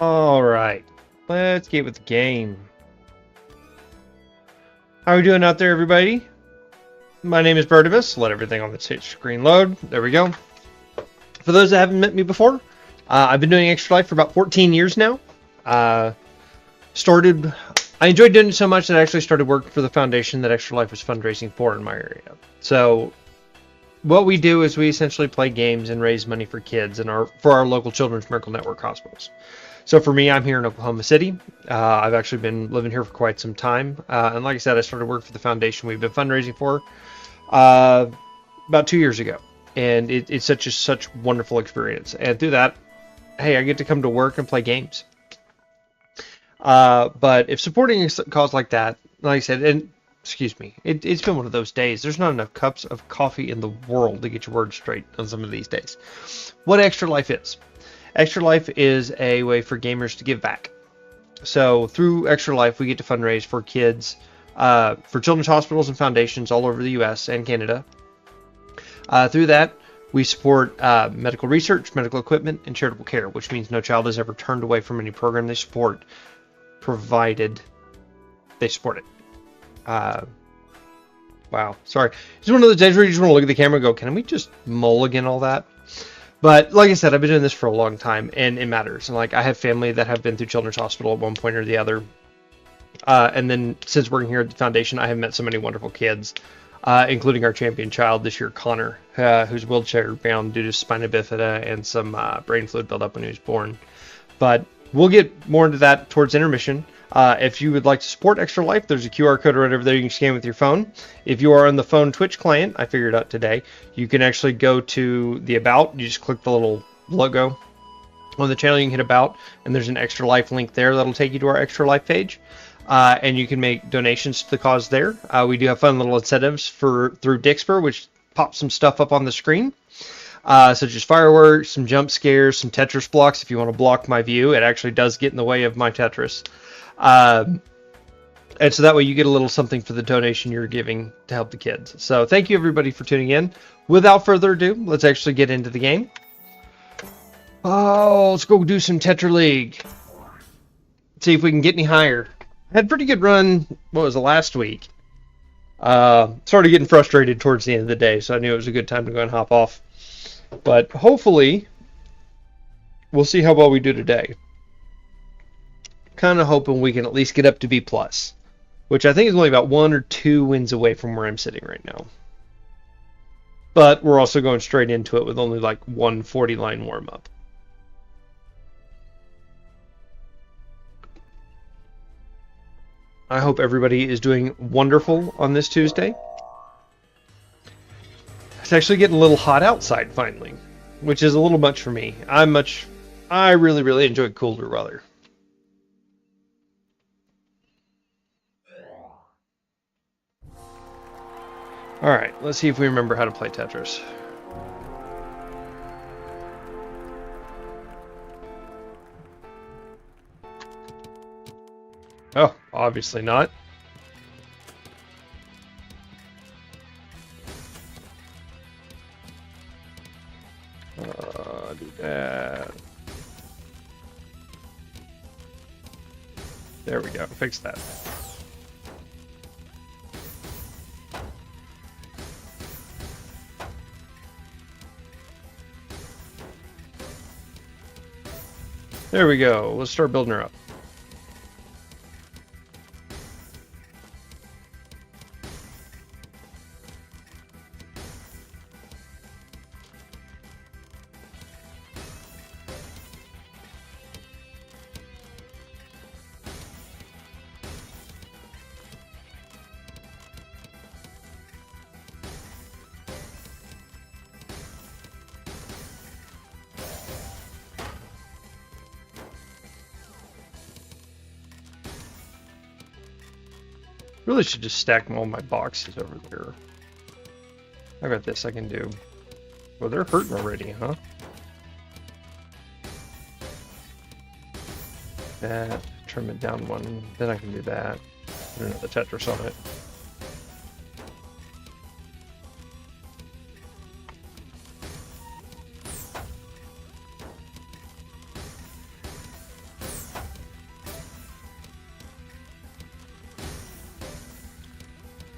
Alright, let's get with the game. How are we doing out there, everybody? My name is Bertimus. Let everything on the screen load. There we go. For those that haven't met me before, I've been doing Extra Life for about 14 years now. I enjoyed doing it so much that I actually started working for the foundation that Extra Life was fundraising for in my area. So what we do is we essentially play games and raise money for kids and for our local Children's Miracle Network hospitals. So for me, I'm here in Oklahoma City. I've actually been living here for quite some time. And like I said, I started working for the foundation we've been fundraising for about 2 years ago. And it's such wonderful experience. And through that, hey, I get to come to work and play games. But if supporting a cause like that, like I said, and excuse me, it's been one of those days. There's not enough cups of coffee in the world to get your words straight on some of these days. What Extra Life is. Extra Life is a way for gamers to give back. So through Extra Life, we get to fundraise for kids, for children's hospitals and foundations all over the U.S. and Canada. Through that, we support medical research, medical equipment, and charitable care, which means no child is ever turned away from any program they support, provided they support it. Wow, sorry. It's one of those days where you just want to look at the camera and go, can we just mulligan all that? But like I said, I've been doing this for a long time, and it matters. And like, I have family that have been through Children's Hospital at one point or the other. And then since working here at the foundation, I have met so many wonderful kids, including our champion child this year, Connor, who's wheelchair bound due to spina bifida and some brain fluid buildup when he was born. But we'll get more into that towards intermission. If you would like to support Extra Life, there's a QR code right over there you can scan with your phone. If you are on the phone Twitch client, I figured out today, you can actually go to the About. You just click the little logo on the channel, you can hit About, and there's an Extra Life link there that'll take you to our Extra Life page. And you can make donations to the cause there. We do have fun little incentives through Dixper, which pops some stuff up on the screen. Such as fireworks, some jump scares, some Tetris blocks. If you want to block my view, it actually does get in the way of my Tetris. And so that way you get a little something for the donation you're giving to help the kids. So thank you everybody for tuning in. Without further ado, let's actually get into the game. Oh, let's go do some Tetra League. See if we can get any higher. I had a pretty good run, what was it, last week. Started getting frustrated towards the end of the day, so I knew it was a good time to go and hop off. But hopefully, we'll see how well we do today. Kind of hoping we can at least get up to B+, which I think is only about 1 or 2 wins away from where I'm sitting right now. But we're also going straight into it with only like 1 40-line warm-up. I hope everybody is doing wonderful on this Tuesday. It's actually getting a little hot outside finally, which is a little much for me. I really enjoy cooler weather. Alright, let's see if we remember how to play Tetris. Oh, obviously not. Do that. There we go, fix that. There we go. Let's start building her up. Really should just stack all my boxes over there. I got this I can do. Well, they're hurting already, huh? That, trim it down 1, then I can do that. Put another Tetris on it.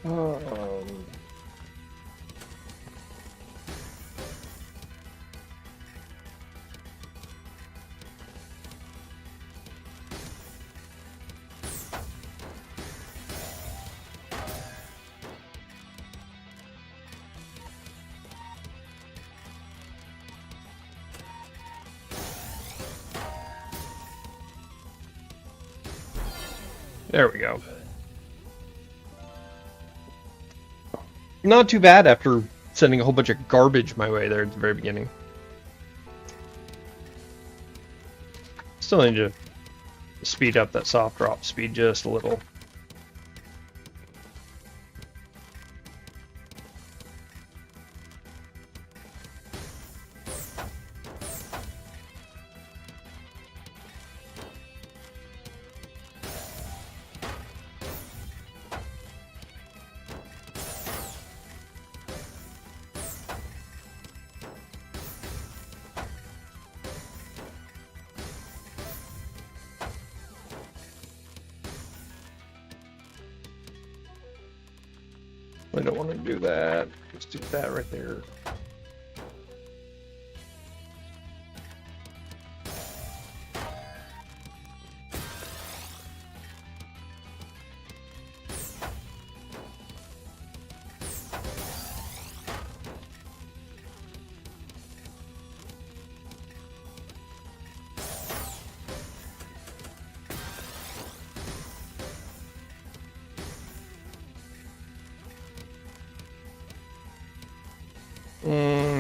Um, there we go. Not too bad after sending a whole bunch of garbage my way there at the very beginning. Still need to speed up that soft drop speed just a little. I don't want to do that. Let's do that right there.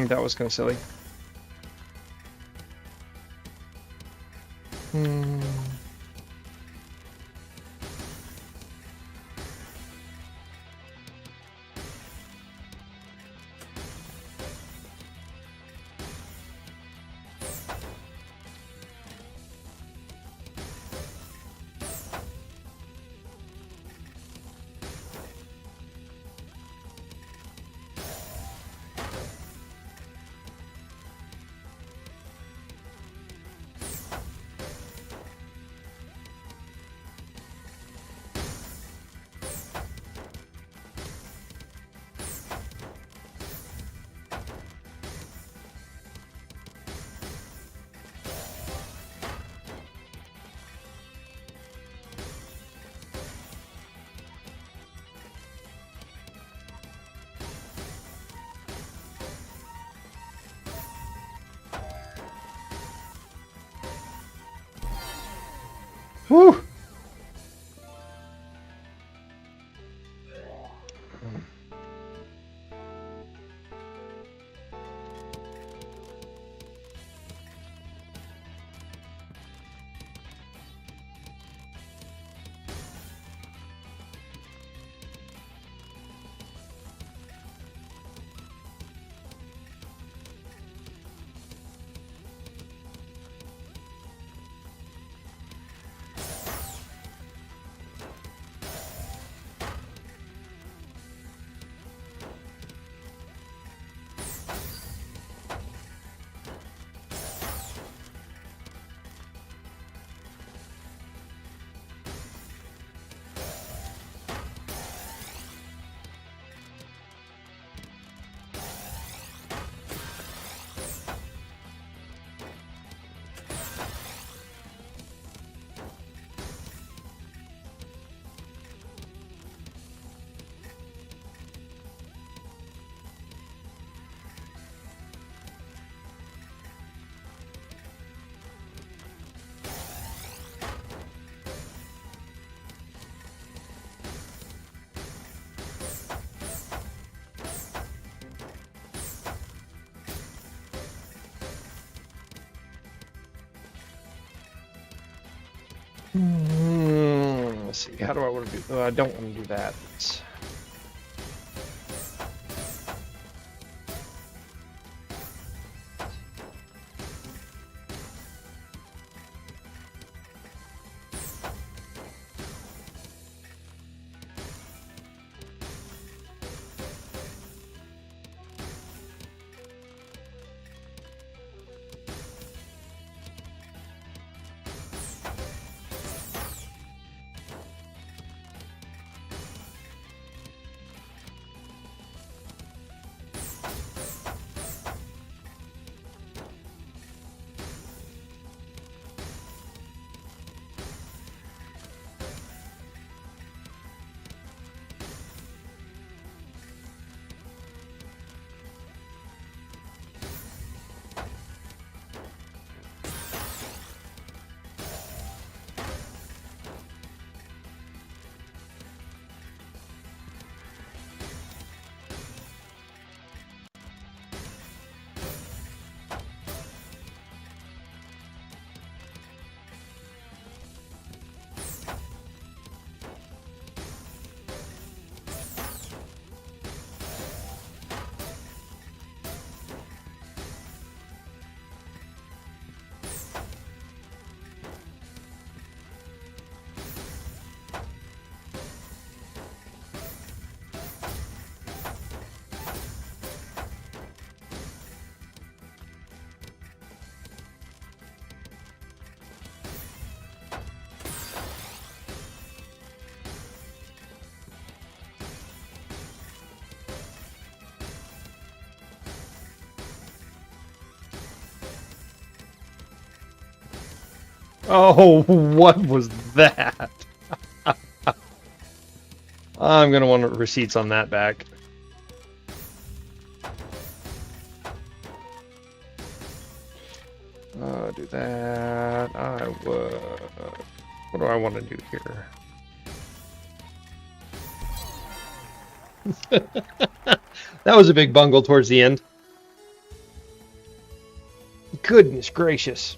That was kind of silly. Whew. Let's see. How do I want to do? I don't want to do that. Oh, what was that? I'm gonna want receipts on that back. Do that. I would. What do I want to do here? That was a big bungle towards the end. Goodness gracious.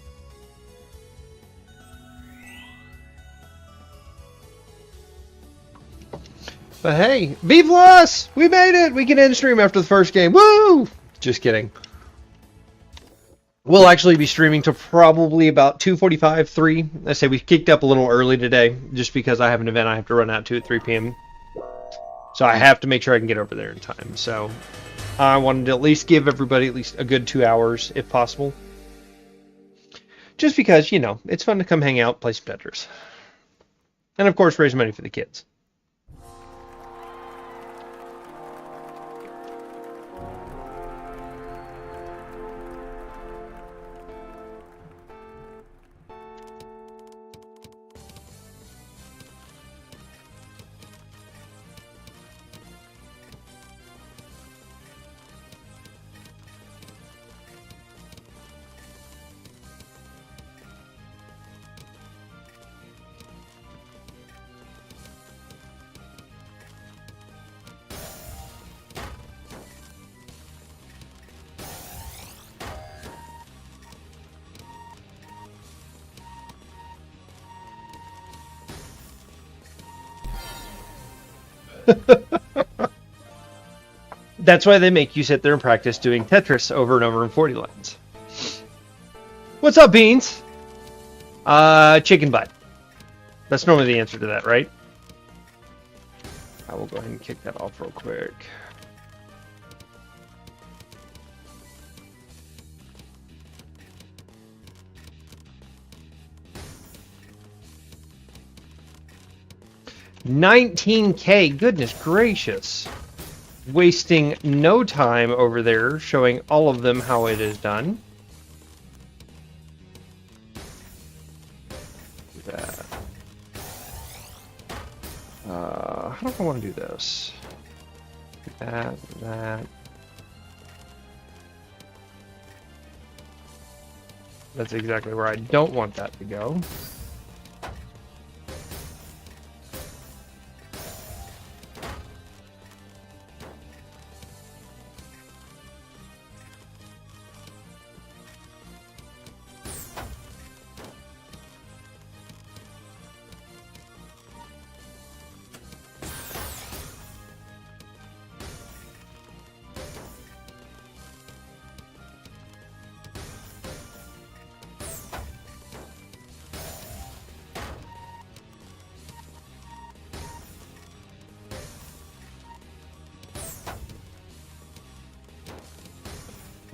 But hey, B+! We made it! We can end stream after the first game. Woo! Just kidding. We'll actually be streaming to probably about 2:45, 3. I say we kicked up a little early today, just because I have an event I have to run out to at 3 p.m. So I have to make sure I can get over there in time. So I wanted to at least give everybody at least a good 2 hours, if possible. Just because, you know, it's fun to come hang out, play some Tetris. And of course, raise money for the kids. That's why they make you sit there and practice doing Tetris over and over in 40 lines. What's up, Beans? Chicken butt. That's normally the answer to that, right? I will go ahead and kick that off real quick. $19K, goodness gracious. Wasting no time over there, showing all of them how it is done. That. How do I want to do this? That. That's exactly where I don't want that to go.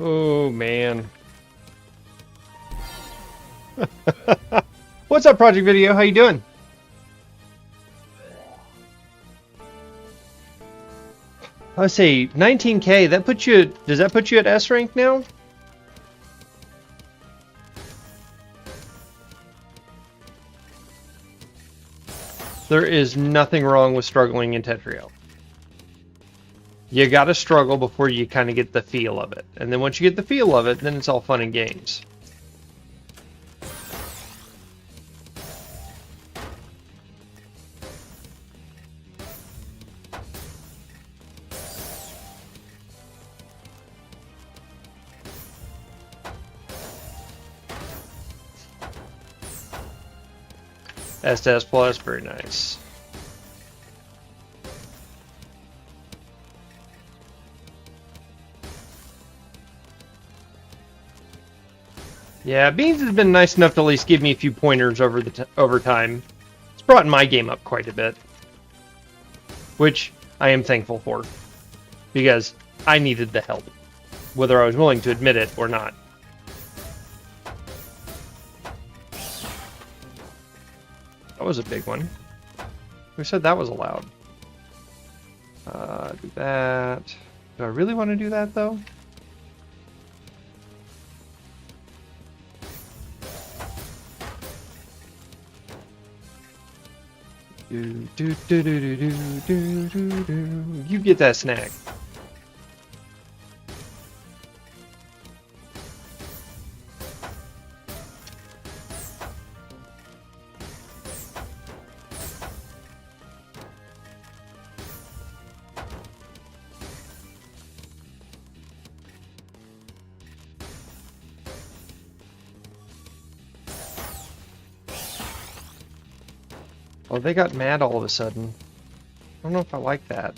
Oh, man. What's up, Project Video? How you doing? I say 19K. That puts you. Does that put you at S rank now? There is nothing wrong with struggling in Tetrio. You gotta struggle before you kind of get the feel of it. And then once you get the feel of it, then it's all fun and games. S plus, very nice. Yeah, Beans has been nice enough to at least give me a few pointers over time. It's brought my game up quite a bit, which I am thankful for, because I needed the help, whether I was willing to admit it or not. That was a big one. Who said that was allowed? Do that. Do I really want to do that, though? Do, do, do, do, do, do, do, do. You get that snack. Oh, they got mad all of a sudden. I don't know if I like that.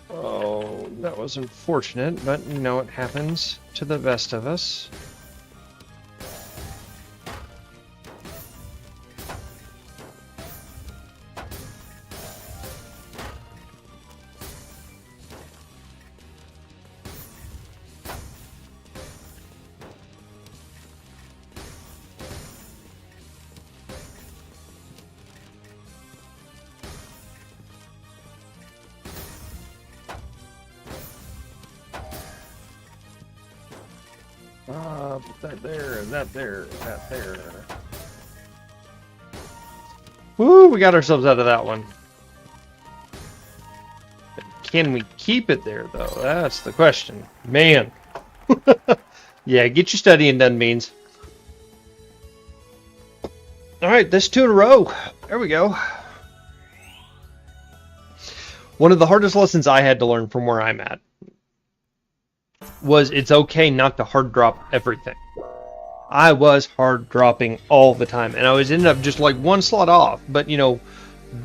Oh, that was unfortunate, but you know, it happens to the best of us. Put that there, and that there, and that there. Woo, we got ourselves out of that one. Can we keep it there, though? That's the question. Man. Yeah, get your studying done, Beans. Alright, that's 2 in a row. There we go. One of the hardest lessons I had to learn from where I'm at was it's okay not to hard drop everything. I was hard dropping all the time, and I was ended up just like one slot off, but you know,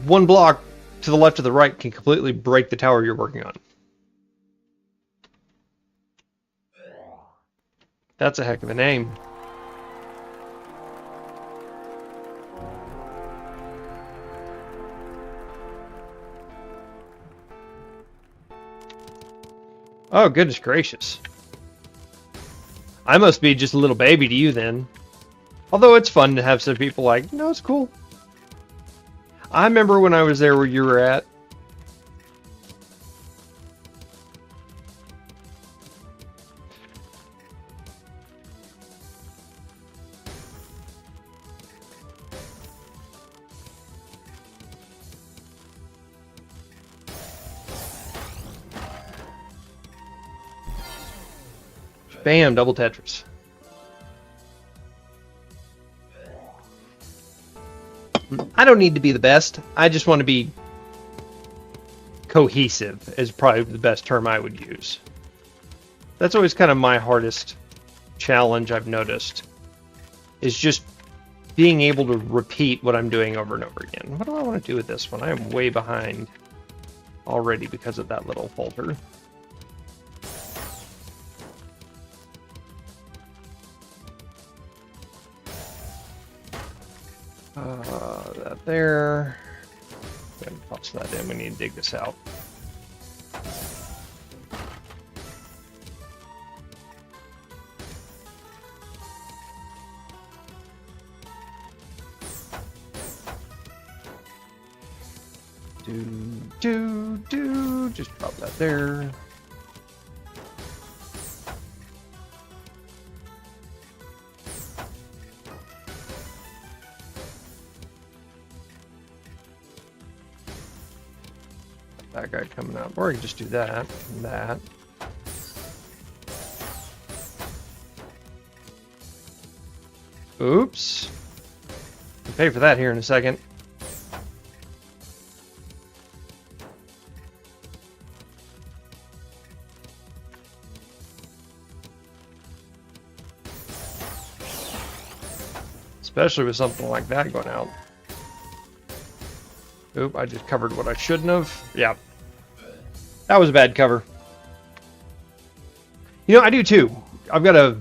one block to the left or the right can completely break the tower you're working on. That's a heck of a name. Oh, goodness gracious. I must be just a little baby to you then. Although it's fun to have some people like, no, it's cool. I remember when I was there where you were at. Bam, double Tetris. I don't need to be the best. I just want to be cohesive is probably the best term I would use. That's always kind of my hardest challenge I've noticed. Is just being able to repeat what I'm doing over and over again. What do I want to do with this one? I am way behind already because of that little falter. That there. Go ahead and toss that in. We need to dig this out. Just drop that there. That guy coming up, or you can just do that and that. Oops. I'll pay for that here in a second. Especially with something like that going out. Oop, I just covered what I shouldn't have. Yeah. That was a bad cover. You know, I do too. I've got a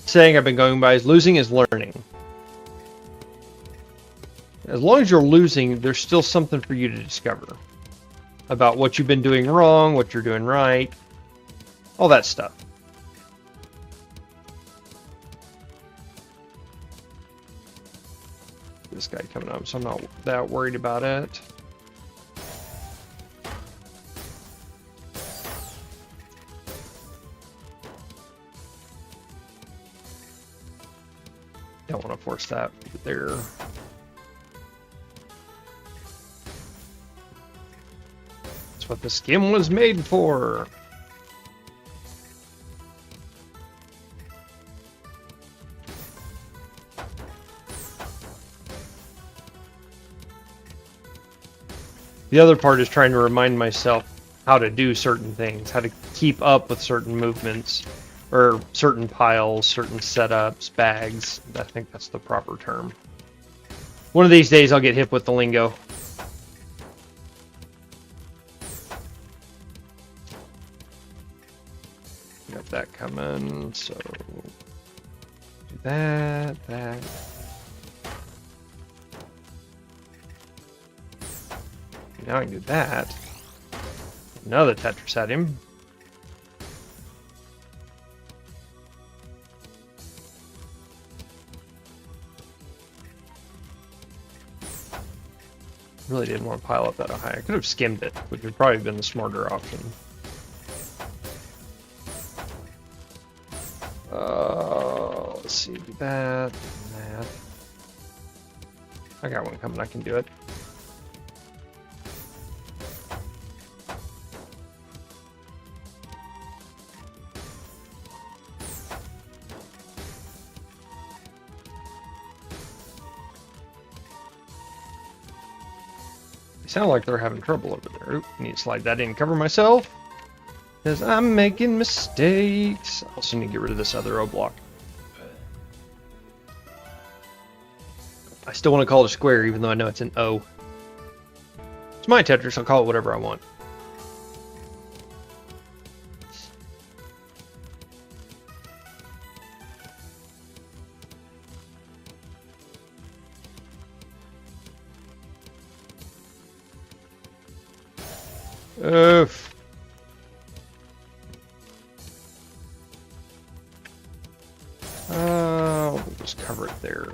saying I've been going by is losing is learning. As long as you're losing, there's still something for you to discover about what you've been doing wrong, what you're doing right, all that stuff. This guy coming up, so I'm not that worried about it. Don't want to force that there. That's what the skin was made for. The other part is trying to remind myself how to do certain things, how to keep up with certain movements, or certain piles, certain setups, bags. I think that's the proper term. One of these days I'll get hip with the lingo. Got that coming, so do that. Now I can do that. Another Tetris at him. Really didn't want to pile up that high. I could have skimmed it, which would probably have been the smarter option. Let's see, do that, and that. I got one coming, I can do it. They sound like they're having trouble over there. Oop, need to slide that in, cover myself. Because I'm making mistakes. I also need to get rid of this other O block. I still want to call it a square, even though I know it's an O. It's my Tetris, I'll call it whatever I want. Oof. We'll just cover it there.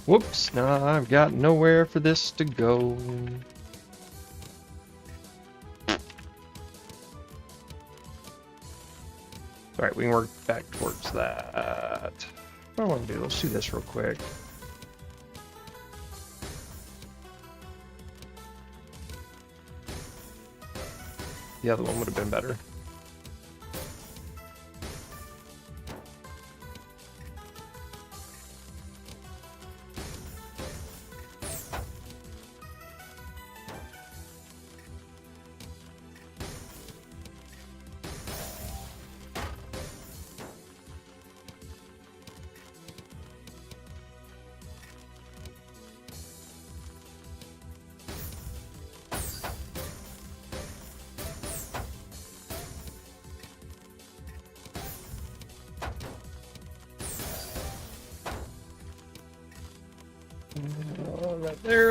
Whoops, now I've got nowhere for this to go. Alright, we can work back towards that. What do I want to do? Let's do this real quick. The other one would have been better.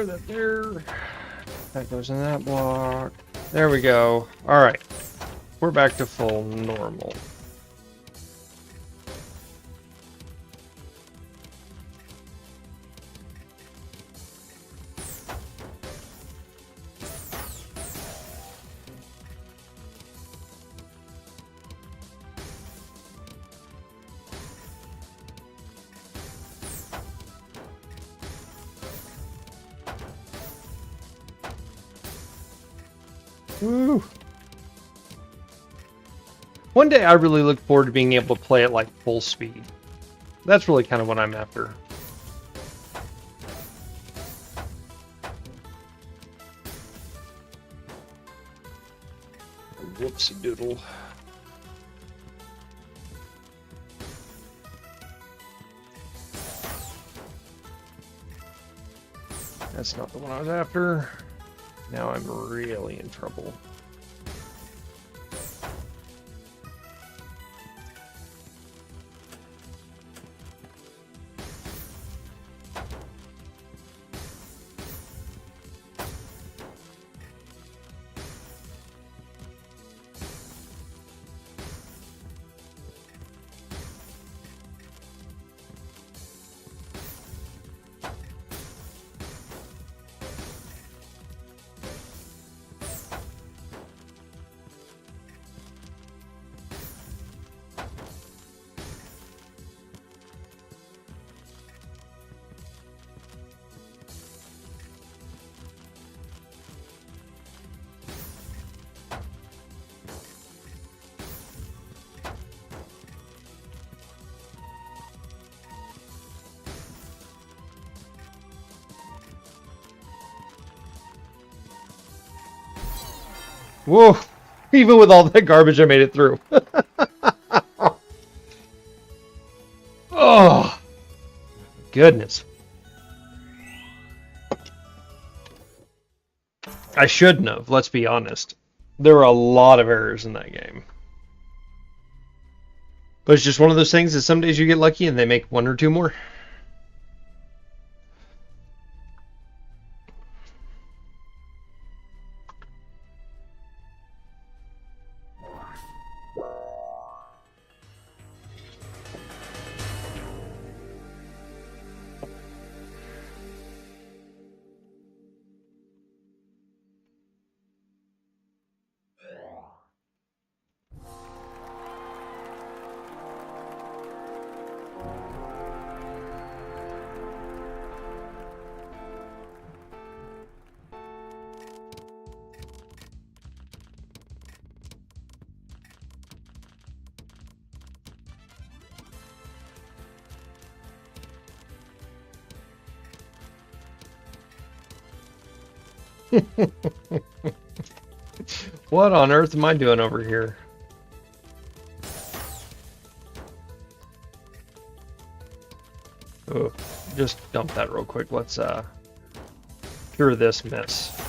That there. That goes in that block. There we go. Alright. We're back to full normal. Woo. One day I really look forward to being able to play at like full speed. That's really kind of what I'm after. Whoopsie doodle. That's not the one I was after. Now I'm really in trouble. Whoa! Even with all that garbage, I made it through. Oh, goodness. I shouldn't have, let's be honest. There were a lot of errors in that game. But it's just one of those things that some days you get lucky and they make one or two more. What on earth am I doing over here? Oh, just dump that real quick. Let's cure this mess.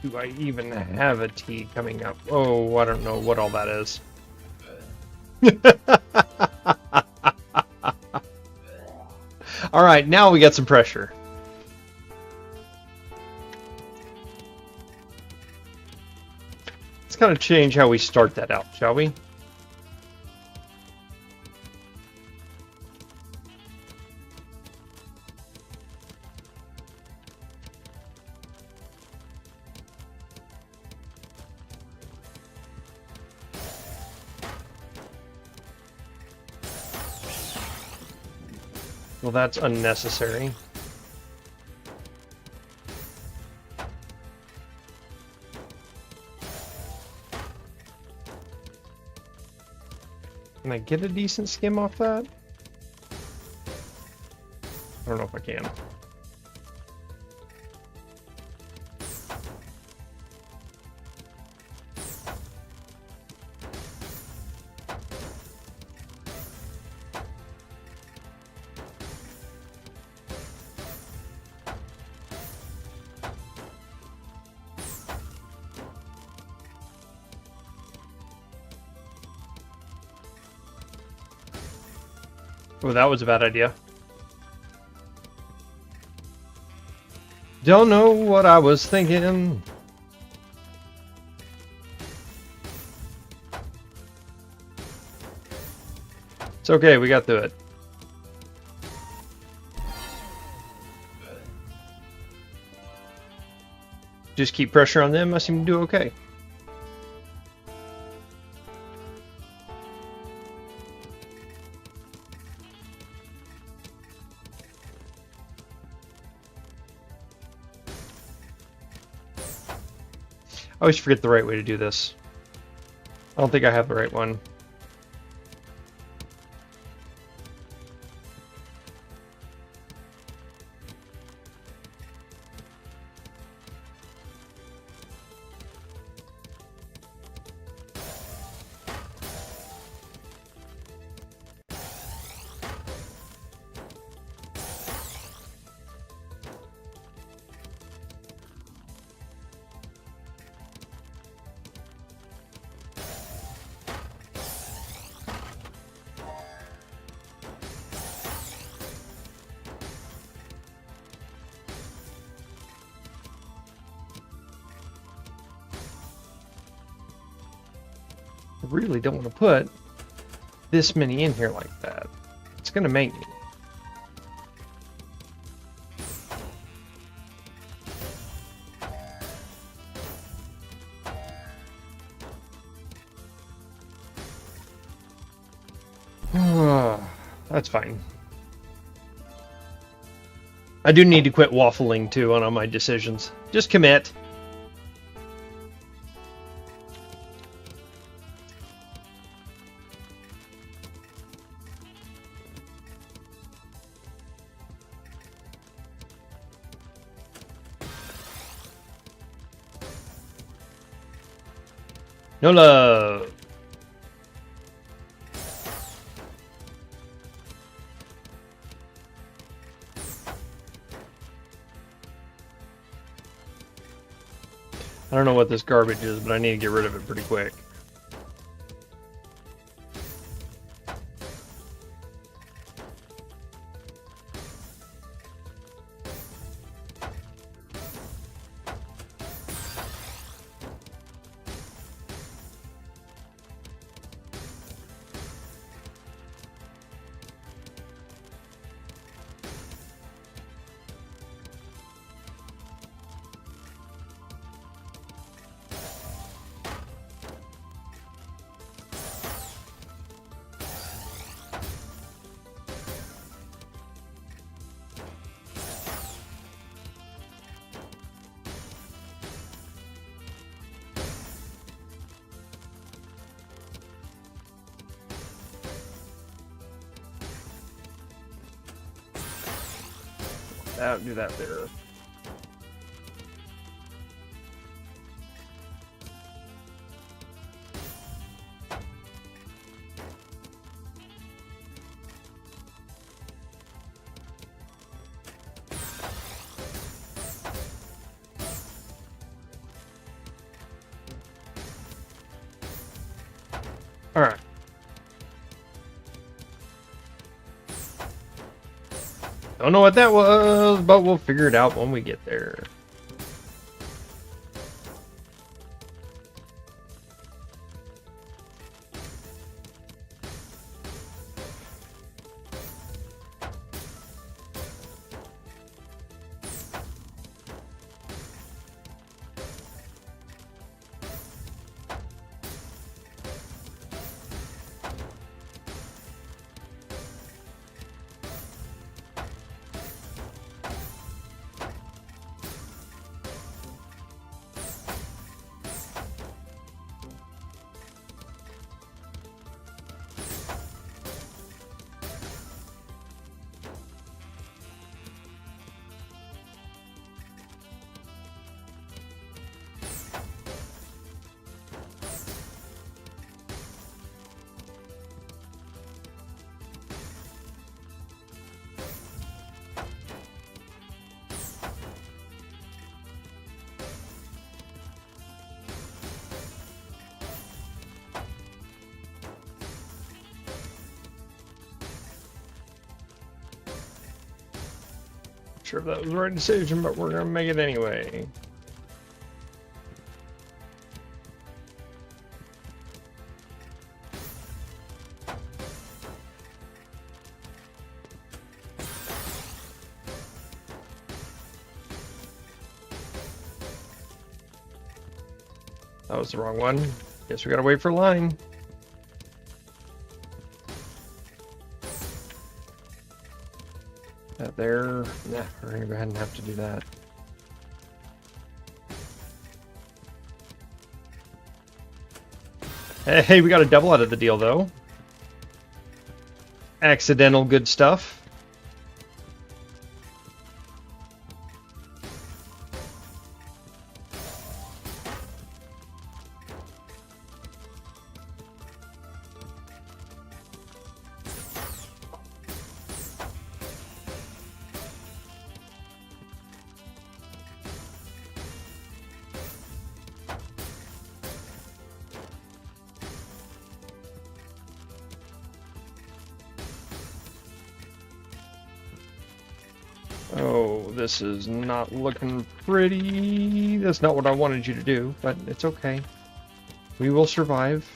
Do I even have a T coming up? Oh, I don't know what all that is. All right, now we got some pressure. Let's kind of change how we start that out, shall we? Well, that's unnecessary. Can I get a decent skim off that? I don't know if I can. Oh, that was a bad idea. Don't know what I was thinking. It's okay, we got through it. Just keep pressure on them, I seem to do okay. I always forget the right way to do this. I don't think I have the right one. I really don't want to put this many in here like that. It's gonna make me. That's fine. I do need to quit waffling too on all my decisions. Just commit. No love. I don't know what this garbage is, but I need to get rid of it pretty quick. Do that there. All right. Don't know what that was, but we'll figure it out when we get there. Sure if that was the right decision, but we're gonna make it anyway. that was the wrong one. Guess we gotta wait for line. That there. Nah, we're gonna go ahead and have to do that. Hey, we got a double out of the deal, though. Accidental good stuff. Oh, this is not looking pretty. That's not what I wanted you to do, but it's okay. We will survive.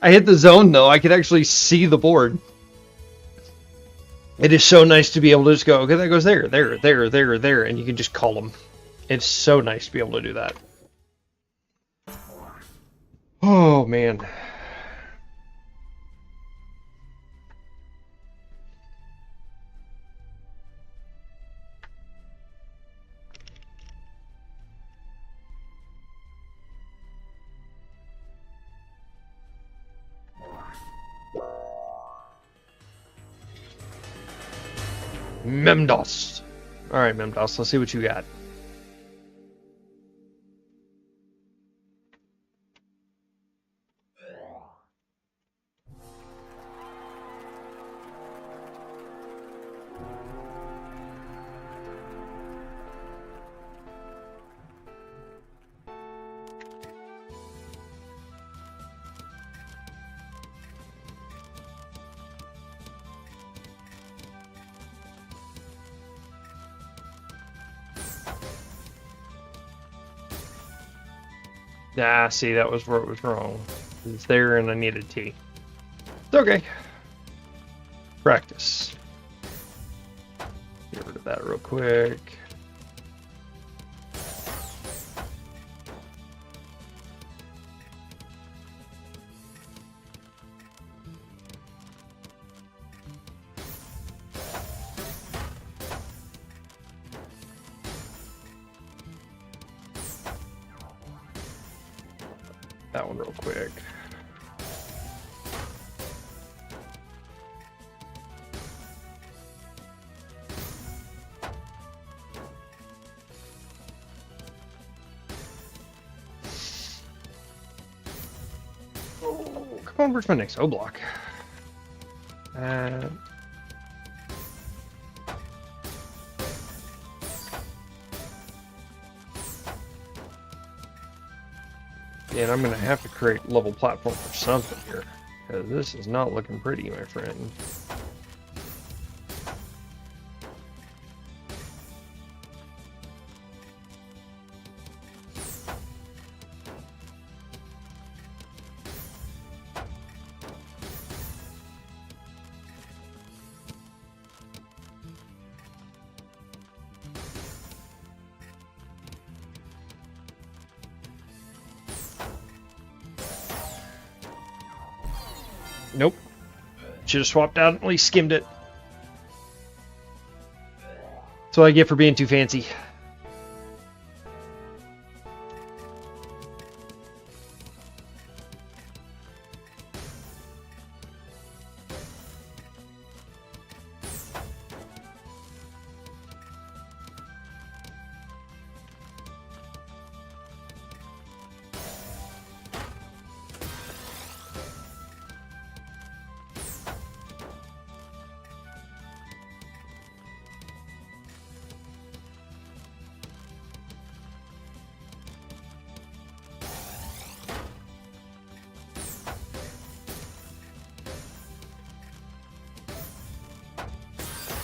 I hit the zone though. I could actually see the board. It is so nice to be able to just go, okay, that goes there, there, and you can just call them. It's so nice to be able to do that. Oh, man. Memdos. All right, Memdos, let's see what you got. Ah, see, that was where it was wrong. It's there and I needed T. It's okay. Practice. Get rid of that real quick. That one real quick. Oh, come on, where's my next O block? And I'm going to have to create level platform for something here, because this is not looking pretty, my friend. Nope. Should have swapped out and at least skimmed it. That's what I get for being too fancy.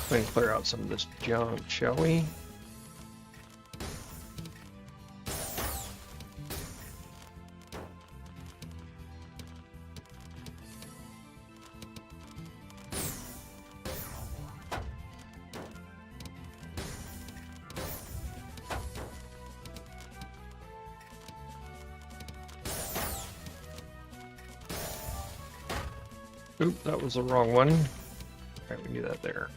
Go ahead and clear out some of this junk, shall we? Oop, that was the wrong one. Alright, we can do that there.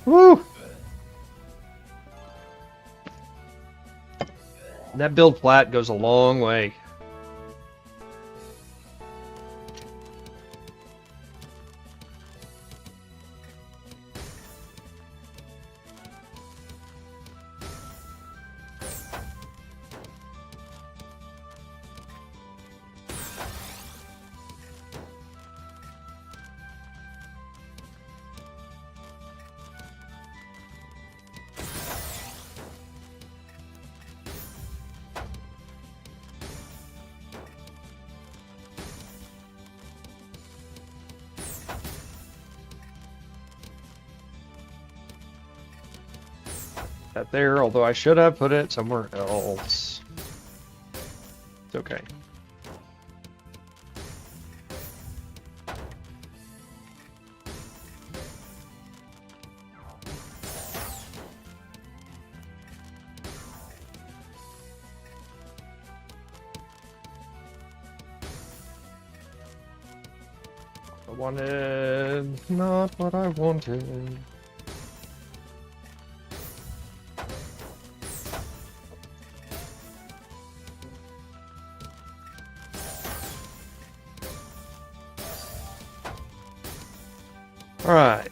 Woo! That build plat goes a long way. That there, although I should have put it somewhere else. It's okay. I wanted not what I wanted. All right.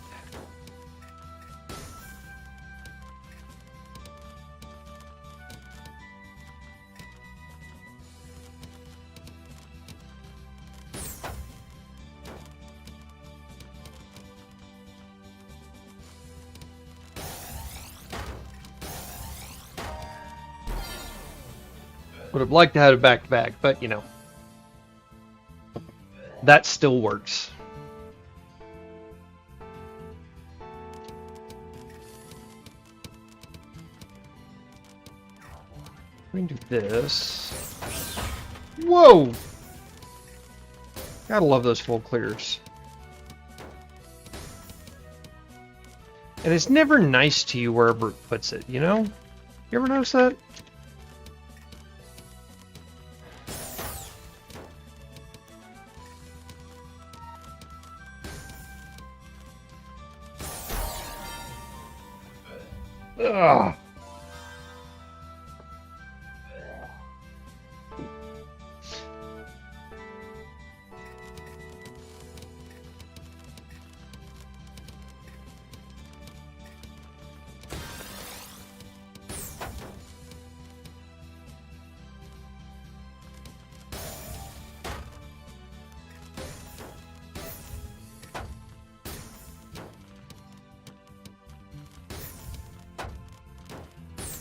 Would have liked to have it back to back, but you know, that still works. We can do this. Whoa! Gotta love those full clears. And it's never nice to you wherever it puts it, you know? You ever notice that? Ugh.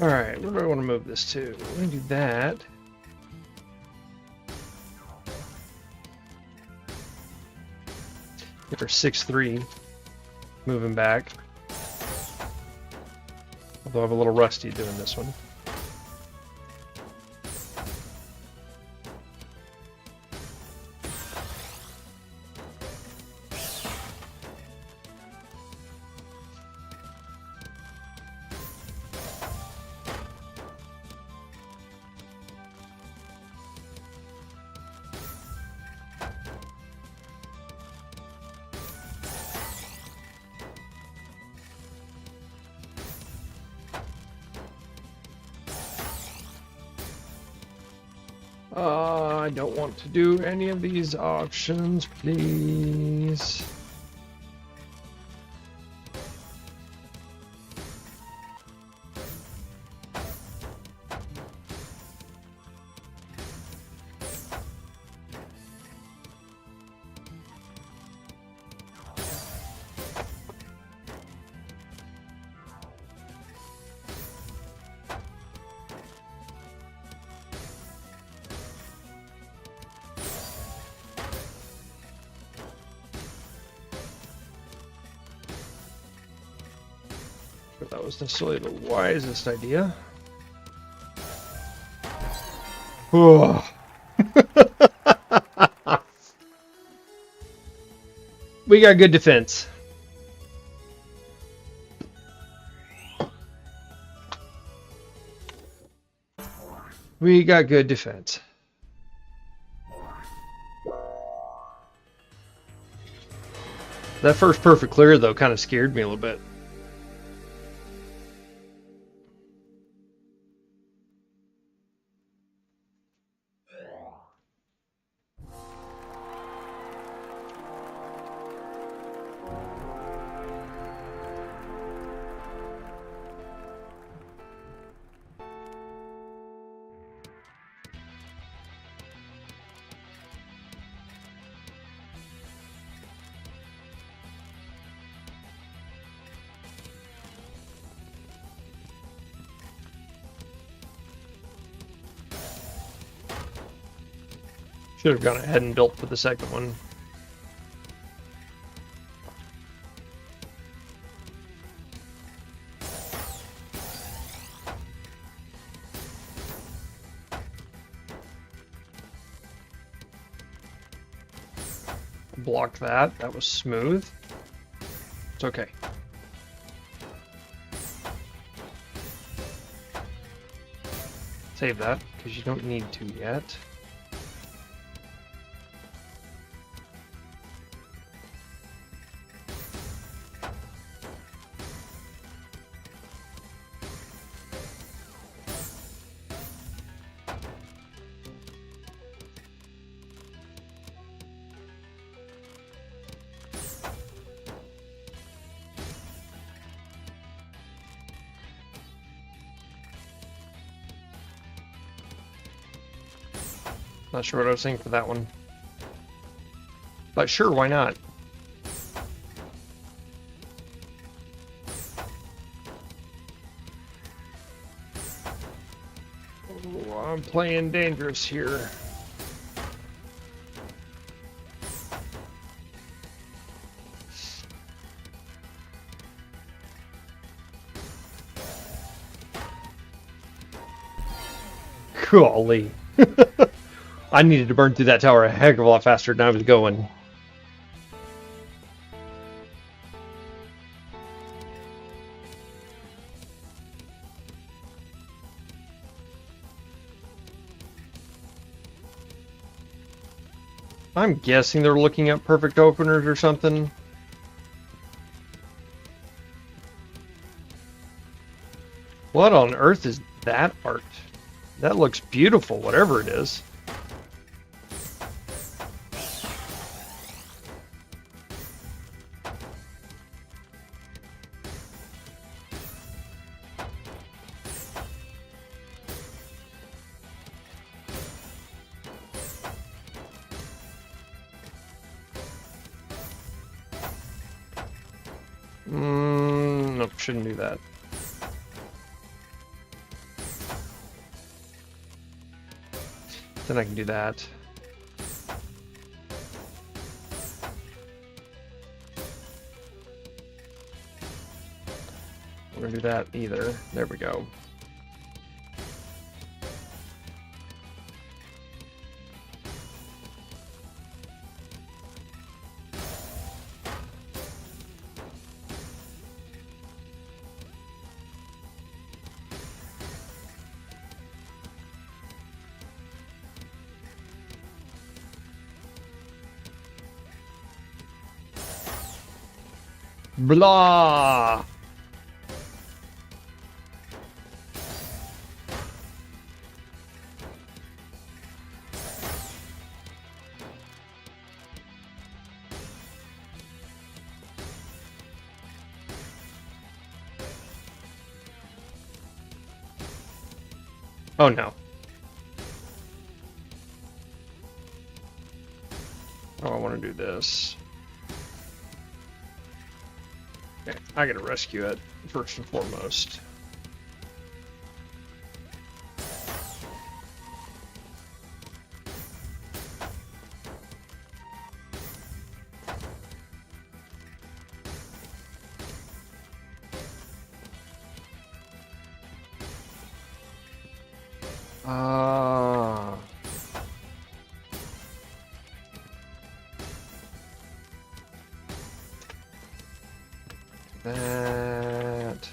Alright, where do I want to move this to? We're going to do that. Get our 6-3 moving back. Although I'm a little rusty doing this one. I don't want to do any of these options, please. But that was necessarily the wisest idea. We got good defense. We got good defense. That first perfect clear, though, kind of scared me a little bit. Should have gone ahead and built for the second one. Blocked that. That was smooth. It's okay. Save that, because you don't need to yet. Not sure what I was thinking for that one. But sure, why not? Oh, I'm playing dangerous here. Golly. I needed to burn through that tower a heck of a lot faster than I was going. I'm guessing they're looking at perfect openers or something. What on earth is that art? That looks beautiful, whatever it is. Nope, shouldn't do that. Then I can do that. We're gonna do that either. There we go. Blah. Oh no. Oh, I want to do this. Okay, I gotta rescue it first and foremost. Ah. That.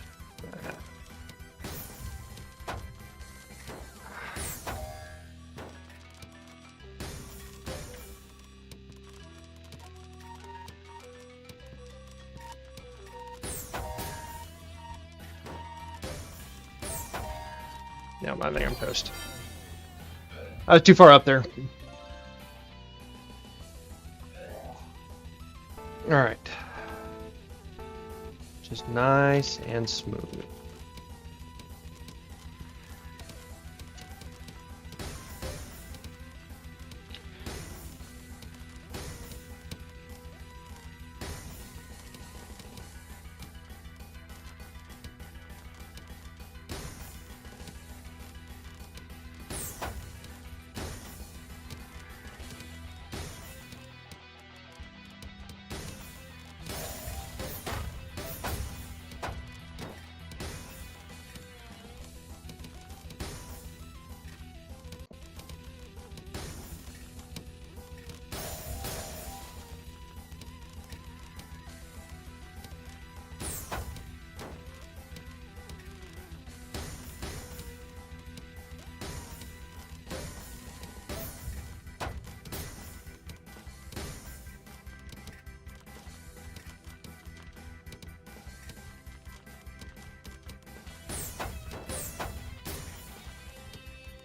No, I think I'm toast. I was too far up there. Alright. Just nice and smooth.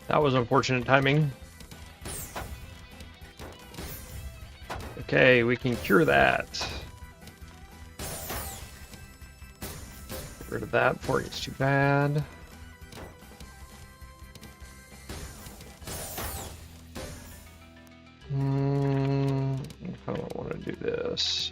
That was unfortunate timing. Okay, we can cure that. Get rid of that before it gets too bad. I don't want to do this.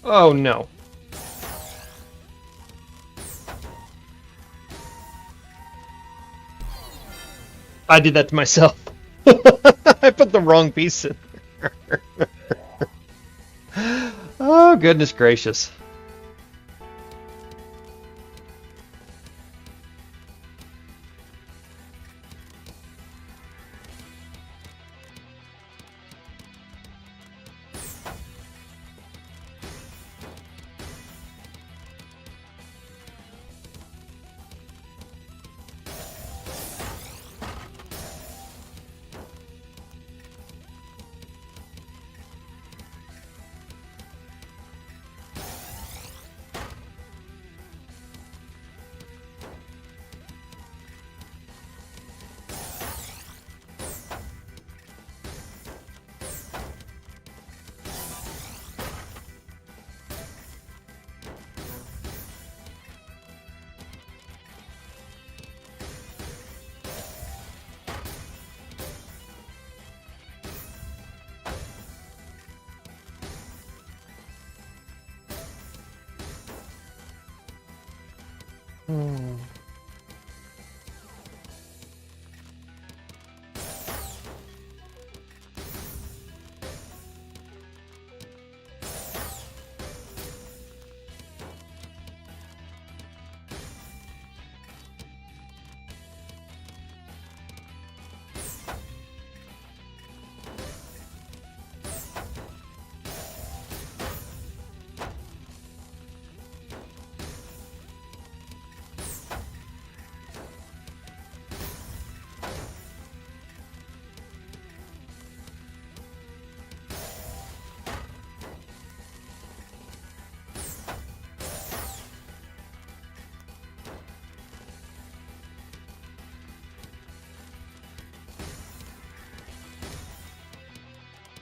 Oh no. I did that to myself. I put the wrong piece in there. Oh, goodness gracious.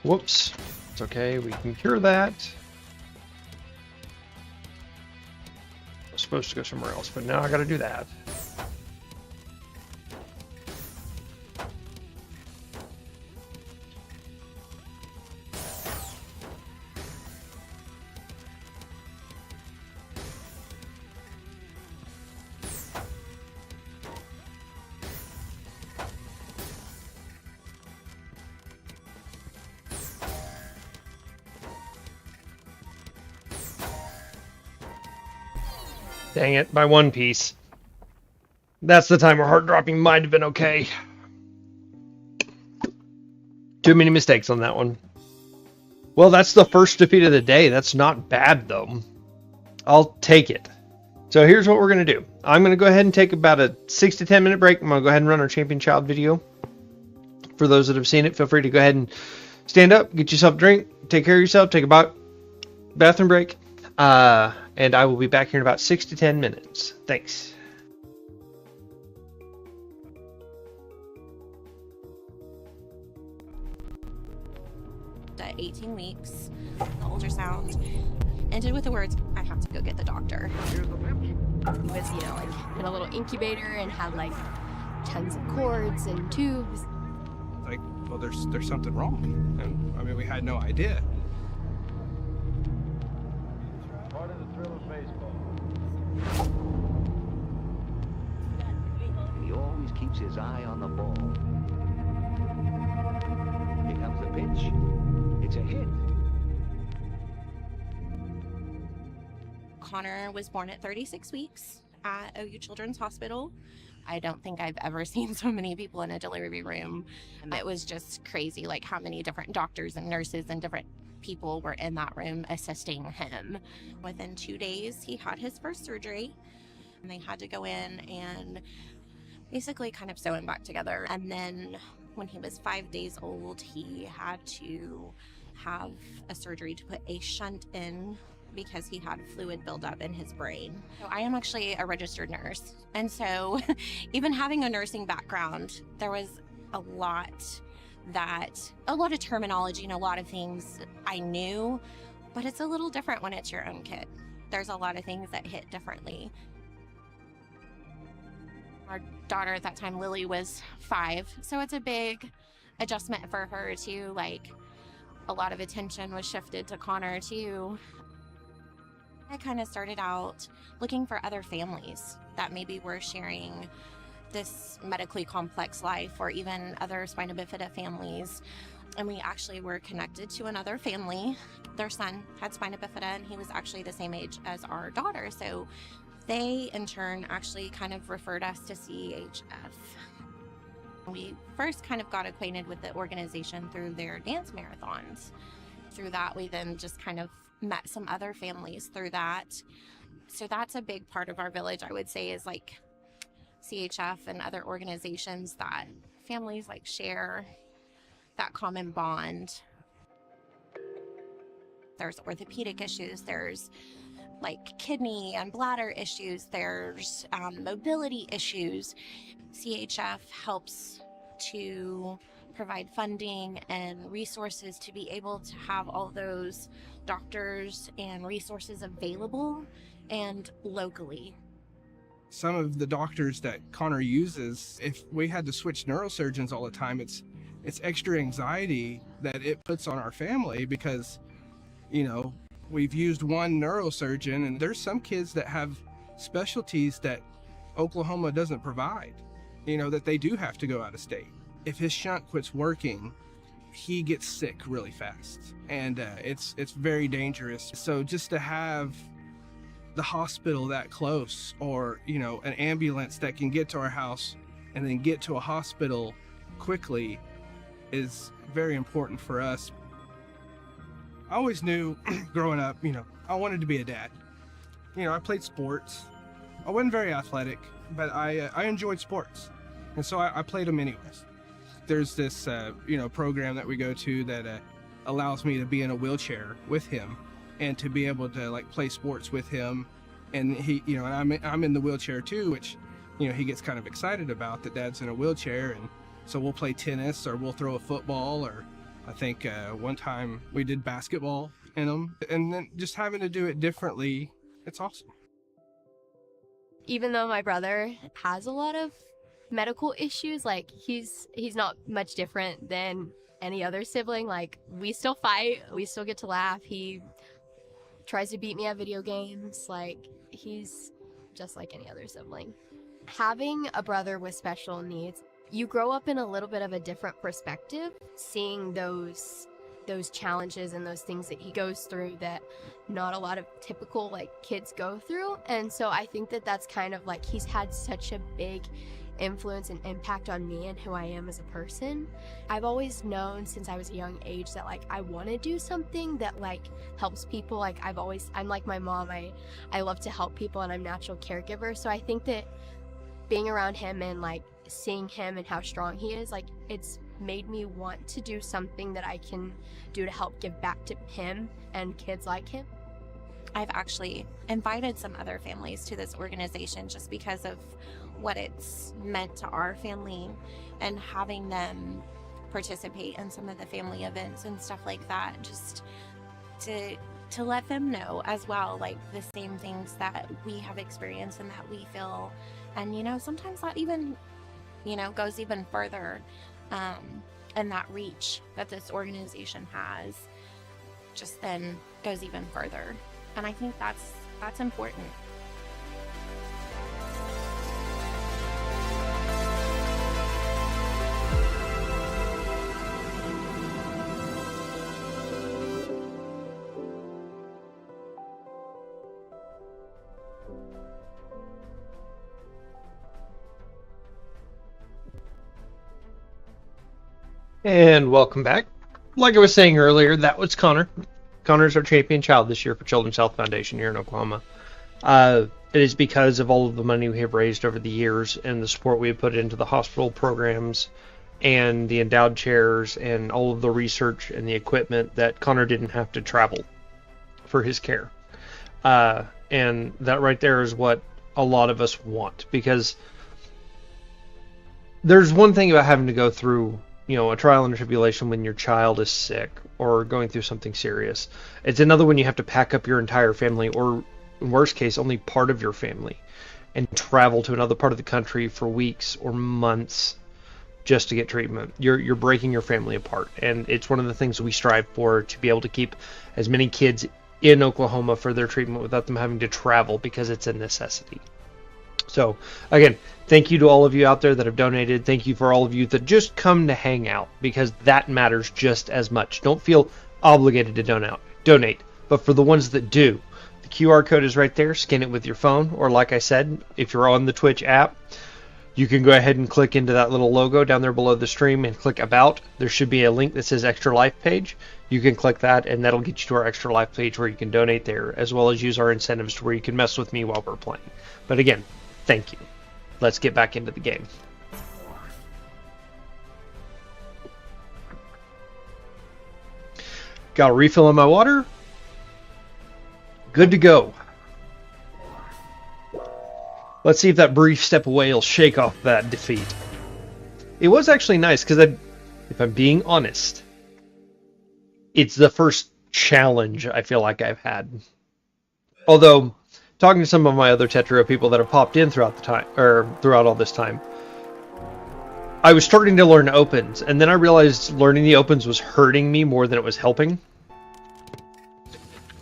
Whoops. It's okay. We can cure that. I was supposed to go somewhere else, but now I got to do that. Dang it, by one piece. That's the time where heart dropping might have been okay. Too many mistakes on that one. Well, that's the first defeat of the day. That's not bad, though. I'll take it. So here's what we're going to do. I'm going to go ahead and take about a 6 to 10 minute break. I'm going to go ahead and run our Champion Child video. For those that have seen it, feel free to go ahead and stand up, get yourself a drink, take care of yourself, take a bathroom break. And I will be back here in about 6 to 10 minutes. Thanks. At 18 weeks, the ultrasound ended with the words, "I have to go get the doctor." He was, like in a little incubator and had like tons of cords and tubes. Like, well, there's something wrong, and I mean, we had no idea. Part of the thrill of baseball. He always keeps his eye on the ball. Here comes the pitch. It's a hit. Connor was born at 36 weeks at OU Children's Hospital. I don't think I've ever seen so many people in a delivery room. It was just crazy, like how many different doctors and nurses and different people were in that room assisting him. Within 2 days, he had his first surgery, and they had to go in and basically kind of sew him back together. And then when he was 5 days old, he had to have a surgery to put a shunt in because he had fluid buildup in his brain. So I am actually a registered nurse. And so even having a nursing background, there was a lot of terminology and a lot of things I knew, but it's a little different when it's your own kid. There's a lot of things that hit differently. Our daughter at that time, Lily, was 5, so it's a big adjustment for her too. Like, a lot of attention was shifted to Connor too. I kind of started out looking for other families that maybe were sharing this medically complex life, or even other spina bifida families. And we actually were connected to another family. Their son had spina bifida, and he was actually the same age as our daughter. So they, in turn, actually kind of referred us to CHF. We first kind of got acquainted with the organization through their dance marathons. Through that, we then just kind of met some other families through that. So that's a big part of our village, I would say, is like CHF and other organizations that families like share that common bond. There's orthopedic issues, there's like kidney and bladder issues, there's mobility issues. CHF helps to provide funding and resources to be able to have all those doctors and resources available and locally. Some of the doctors that Connor uses, if we had to switch neurosurgeons all the time, it's extra anxiety that it puts on our family, because, you know, we've used one neurosurgeon, and there's some kids that have specialties that Oklahoma doesn't provide, you know, that they do have to go out of state. If his shunt quits working, he gets sick really fast, and it's very dangerous. So just to have the hospital that close, or, you know, an ambulance that can get to our house and then get to a hospital quickly, is very important for us. I always knew growing up, you know, I wanted to be a dad. You know, I played sports. I wasn't very athletic, but I enjoyed sports, and so I played them anyways. There's this you know, program that we go to that allows me to be in a wheelchair with him, and to be able to like play sports with him. And he, you know, and I'm in the wheelchair too, which, you know, he gets kind of excited about that Dad's in a wheelchair. And so we'll play tennis, or we'll throw a football, or I think one time we did basketball in them, and then just having to do it differently, it's awesome. Even though my brother has a lot of medical issues, like he's not much different than any other sibling. Like, we still fight, we still get to laugh. He tries to beat me at video games. Like, he's just like any other sibling. Having a brother with special needs, you grow up in a little bit of a different perspective, seeing those challenges and those things that he goes through that not a lot of typical like kids go through. And so I think that that's kind of like, he's had such a big influence and impact on me and who I am as a person. I've always known since I was a young age that like I want to do something that like helps people. Like I'm like my mom, I love to help people, and I'm a natural caregiver. So I think that being around him and like seeing him and how strong he is, like it's made me want to do something that I can do to help give back to him and kids like him. I've actually invited some other families to this organization just because of what it's meant to our family, and having them participate in some of the family events and stuff like that, just to let them know as well, like the same things that we have experienced and that we feel. And sometimes that even goes even further, and that reach that this organization has just then goes even further. And I think that's important. And welcome back. Like I was saying earlier, that was Connor. Connor's our champion child this year for Children's Health Foundation here in Oklahoma. It is because of all of the money we have raised over the years and the support we have put into the hospital programs and the endowed chairs and all of the research and the equipment that Connor didn't have to travel for his care. And that right there is what a lot of us want, because there's one thing about having to go through a trial and tribulation when your child is sick or going through something serious. It's another when you have to pack up your entire family, or in worst case, only part of your family, and travel to another part of the country for weeks or months just to get treatment. You're breaking your family apart. And it's one of the things we strive for, to be able to keep as many kids in Oklahoma for their treatment without them having to travel, because it's a necessity. So, again, thank you to all of you out there that have donated. Thank you for all of you that just come to hang out, because that matters just as much. Don't feel obligated to donate. But for the ones that do, the QR code is right there. Scan it with your phone. Or like I said, if you're on the Twitch app, you can go ahead and click into that little logo down there below the stream and click About. There should be a link that says Extra Life page. You can click that, and that'll get you to our Extra Life page where you can donate there, as well as use our incentives to where you can mess with me while we're playing. But again, thank you. Let's get back into the game. Got a refill on my water. Good to go. Let's see if that brief step away will shake off that defeat. It was actually nice, because if I'm being honest, it's the first challenge I feel like I've had. Although, talking to some of my other Tetra people that have popped in throughout all this time, I was starting to learn opens, and then I realized learning the opens was hurting me more than it was helping,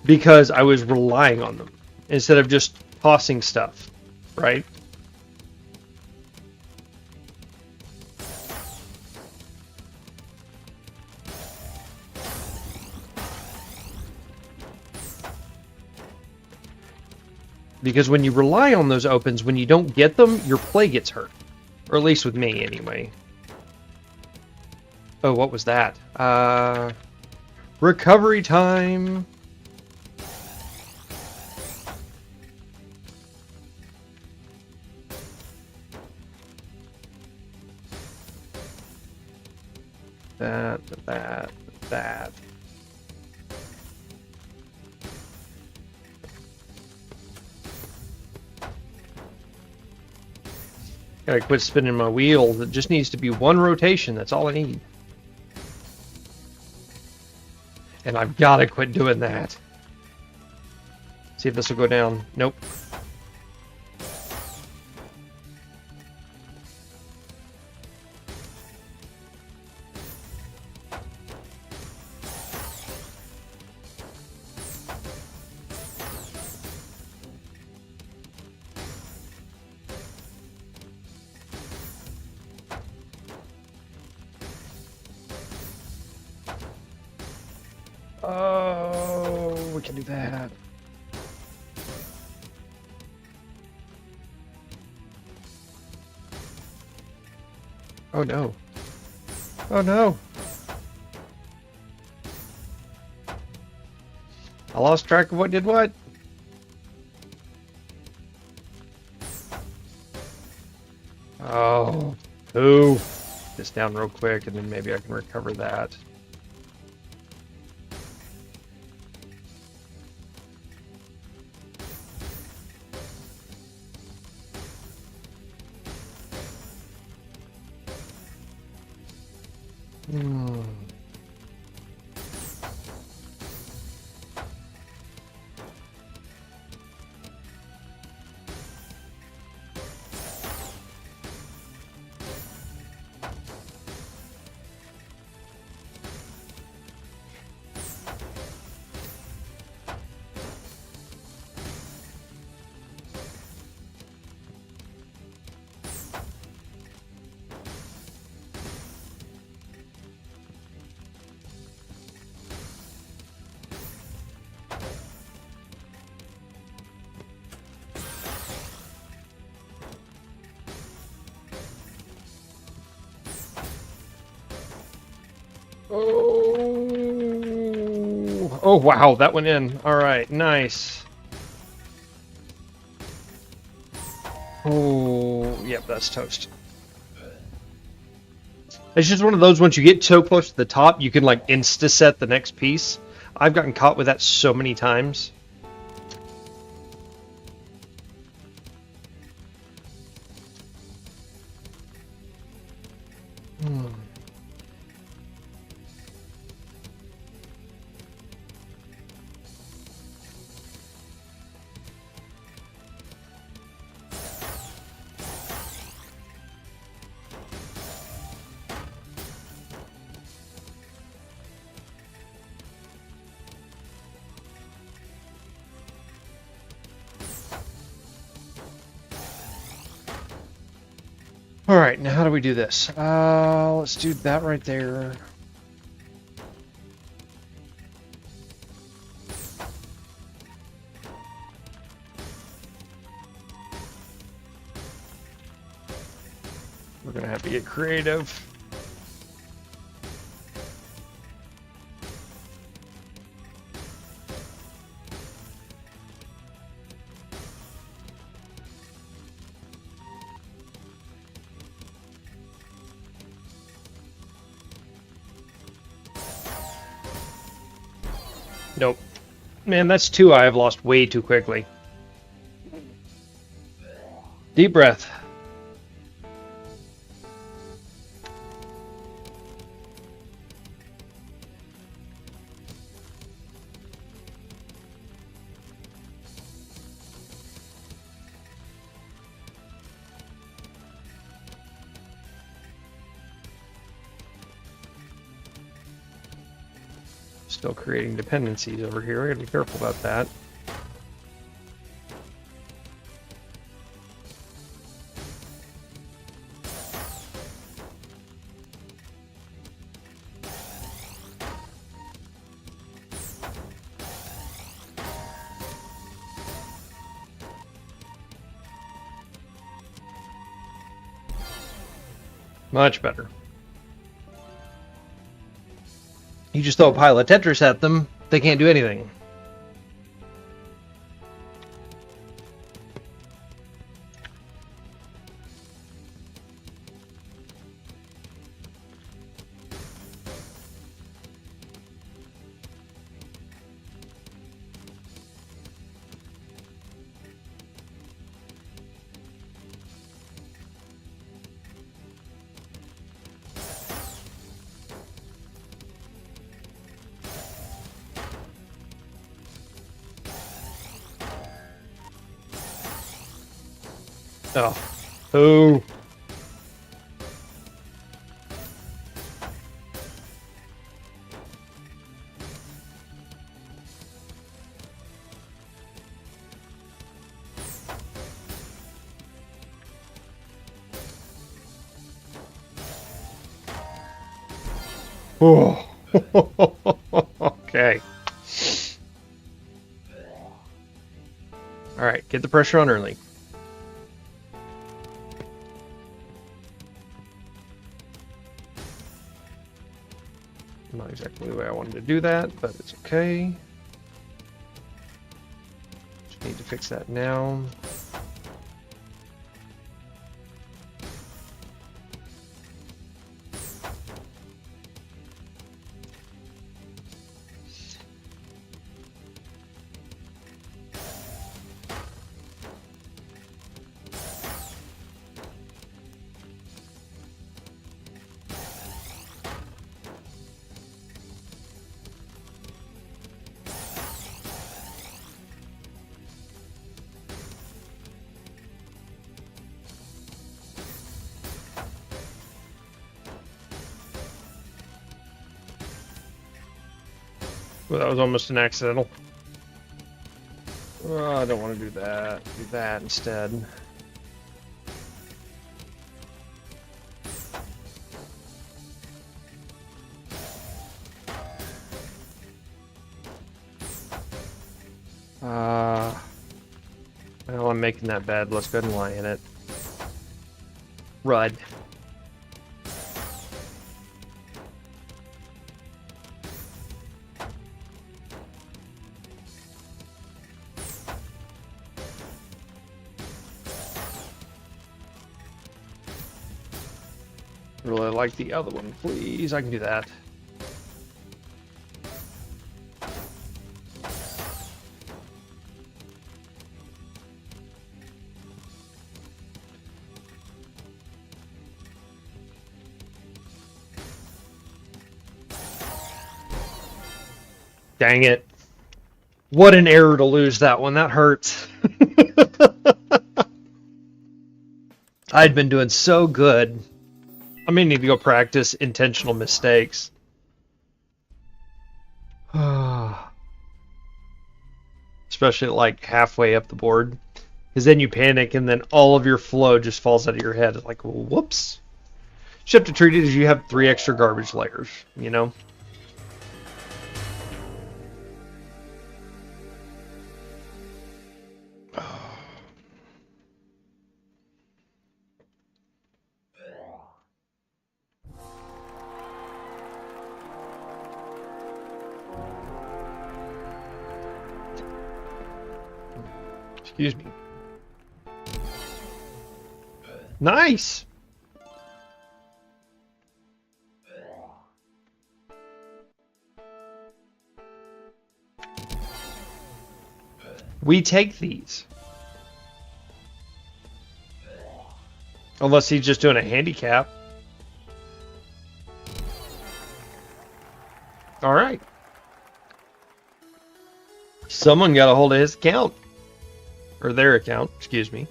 because I was relying on them instead of just tossing stuff, right? Because when you rely on those opens, when you don't get them, your play gets hurt. Or at least with me, anyway. Oh, what was that? Recovery time! That. Gotta quit spinning my wheel. It just needs to be one rotation. That's all I need. And I've got to quit doing that. See if this will go down. Nope. Oh, we can do that. Oh no. Oh no. I lost track of what did what. Oh. Ooh. This down real quick and then maybe I can recover that. Hmm. Oh, oh wow, that went in. All right, nice. Oh, yep, that's toast. It's just one of those, once you get so close to the top, you can like insta-set the next piece. I've gotten caught with that so many times. Hmm. All right, now how do we do this? Let's do that right there. We're gonna have to get creative. Nope. Man, that's two I have lost way too quickly. Deep breath. Still creating dependencies over here. I gotta be careful about that. Much better. You just throw a pile of Tetris at them, they can't do anything. Oh. Oh. Oh. Okay. All right, get the pressure on early. Not exactly the way I wanted to do that, but it's okay. Just need to fix that now. Well, that was almost an accidental. Oh, I don't want to do that. Do that instead. Well, I'm making that bed. Let's go ahead and lie in it. Rud. Really like the other one, please. I can do that. Dang it. What an error to lose that one. That hurts. I'd been doing so good. I may need to go practice intentional mistakes. Especially like halfway up the board. Because then you panic and then all of your flow just falls out of your head. It's like, whoops. You have to treat it as you have 3 extra garbage layers, you know? Excuse me. Nice! We take these. Unless he's just doing a handicap. Alright. Someone got a hold of his account. Or their account, excuse me.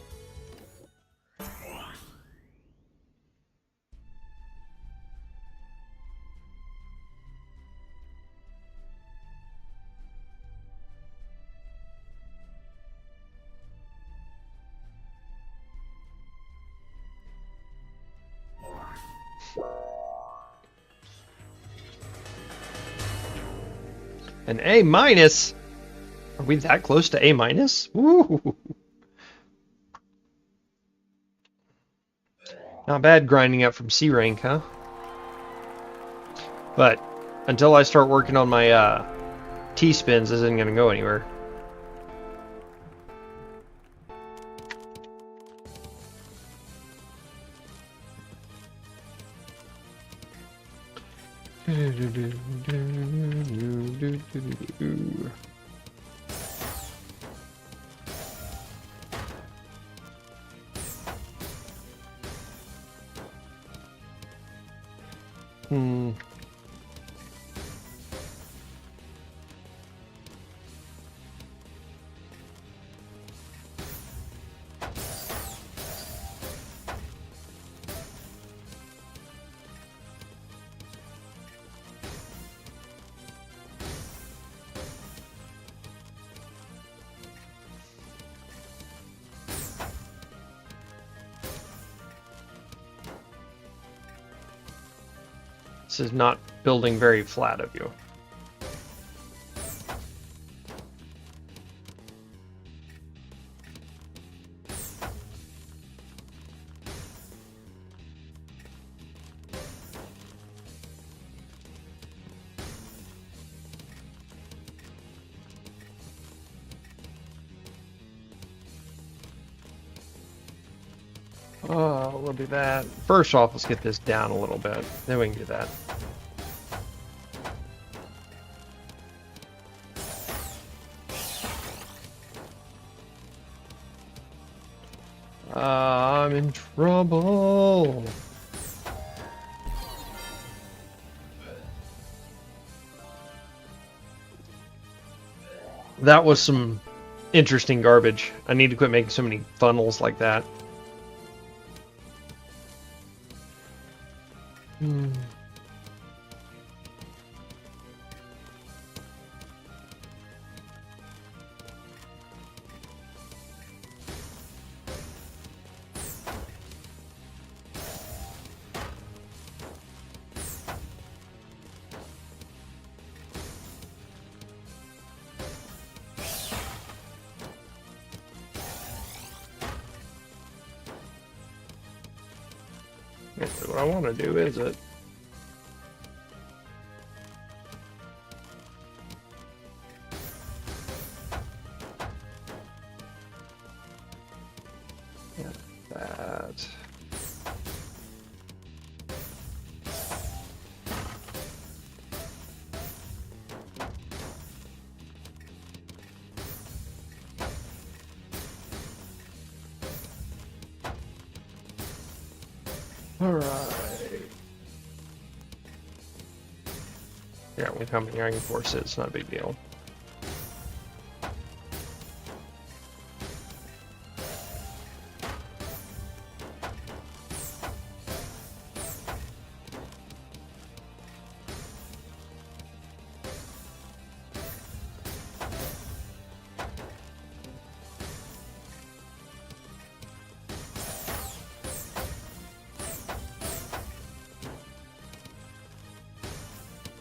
An A minus? Are we that close to A minus? Woo! Not bad grinding up from C rank, huh? But until I start working on my T-spins, this isn't going to go anywhere. This is not building very flat of you. Oh, we'll do that. First off, let's get this down a little bit. Then we can do that. I'm in trouble. That was some interesting garbage. I need to quit making so many funnels like that. What I want to do, is it? Yeah, that. All right. Yeah, we come here, I can force it. It's not a big deal.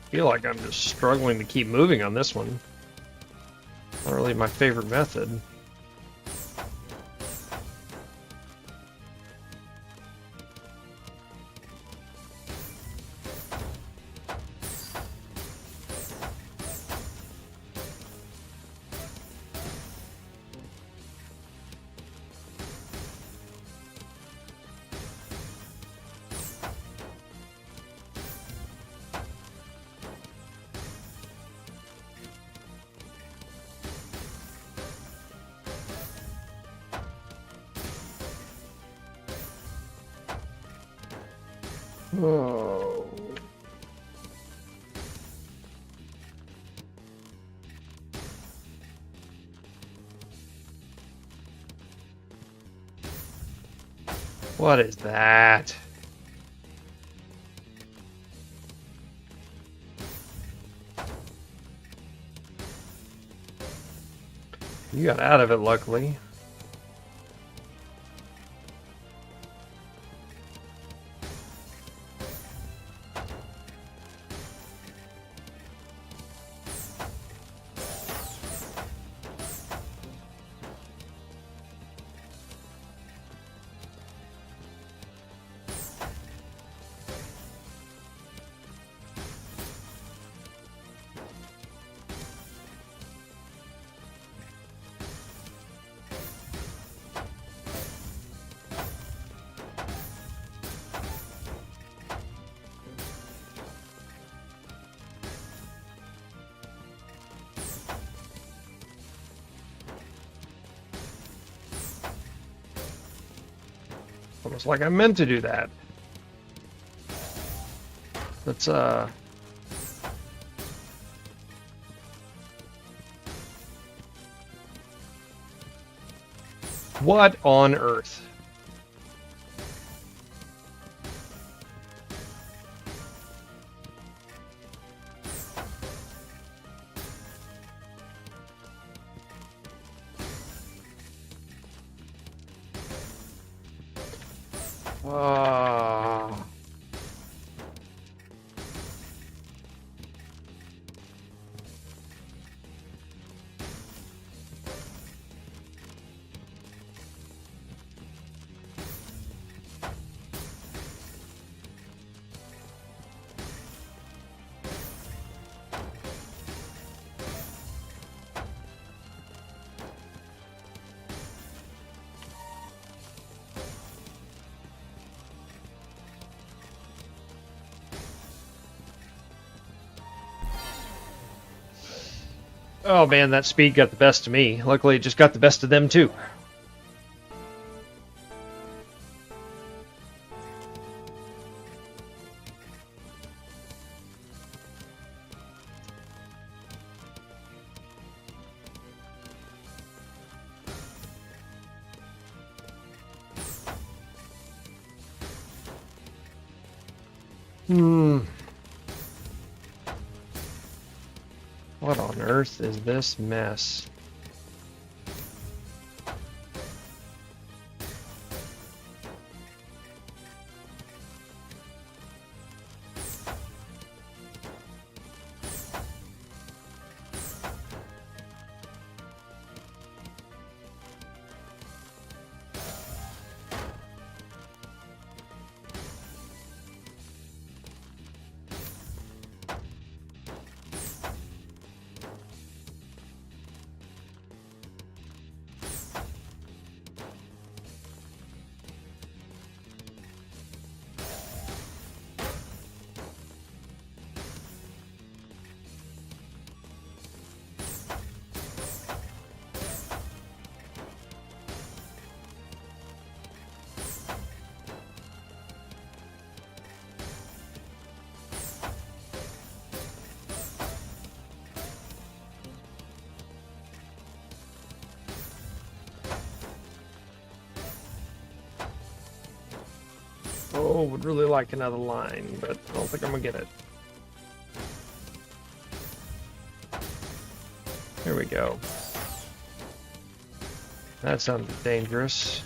I feel like I'm just struggling to keep moving on this one. Not really my favorite method. Oh. What is that? You got out of it, luckily. Almost like I meant to do that. Let's what on earth? Oh man, that speed got the best of me. Luckily, it just got the best of them too. What on earth is this mess? Oh, would really like another line, but I don't think I'm gonna get it. Here we go. That sounded dangerous.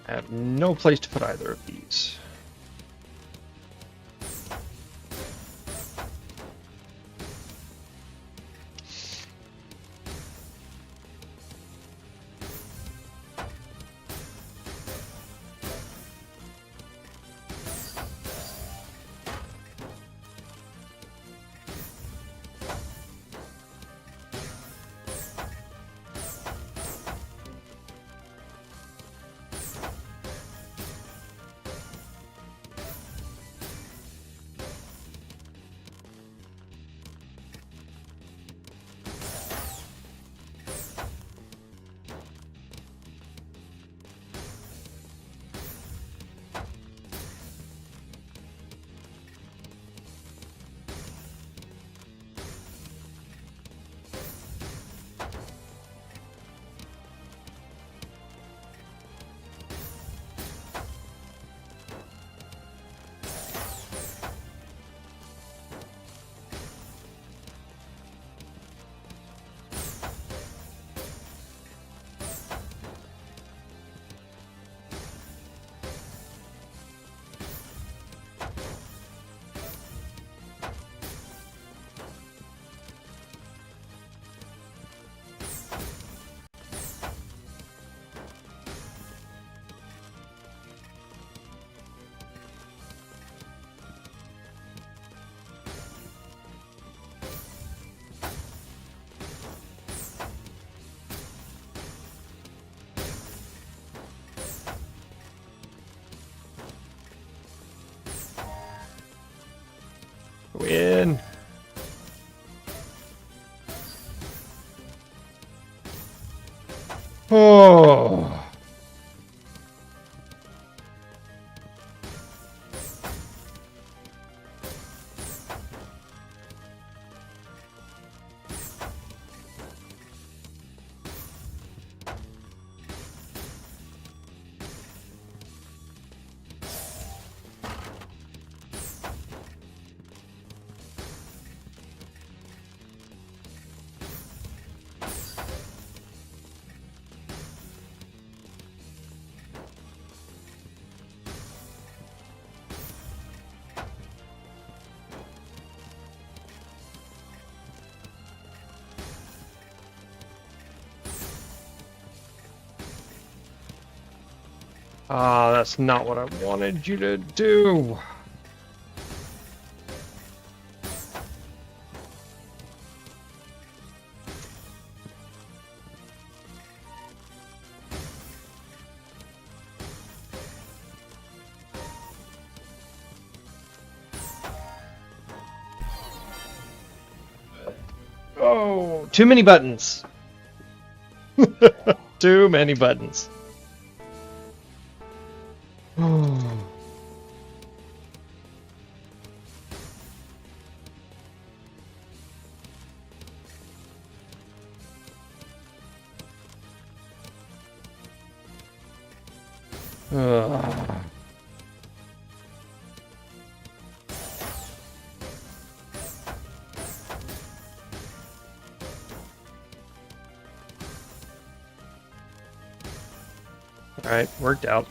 I have no place to put either of these. Win. Oh. Ah, that's not what I wanted you to do. Oh, too many buttons. Too many buttons. Ugh. All right, worked out.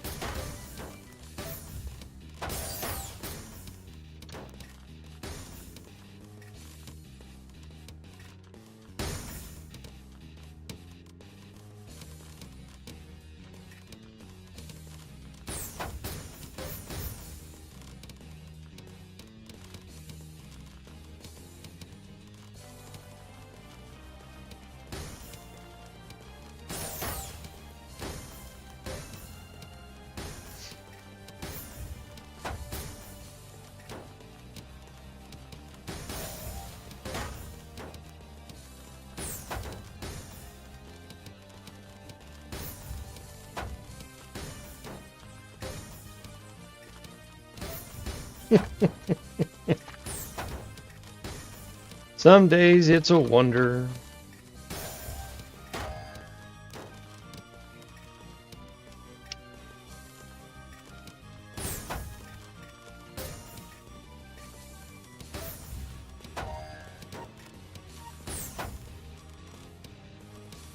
Some days it's a wonder.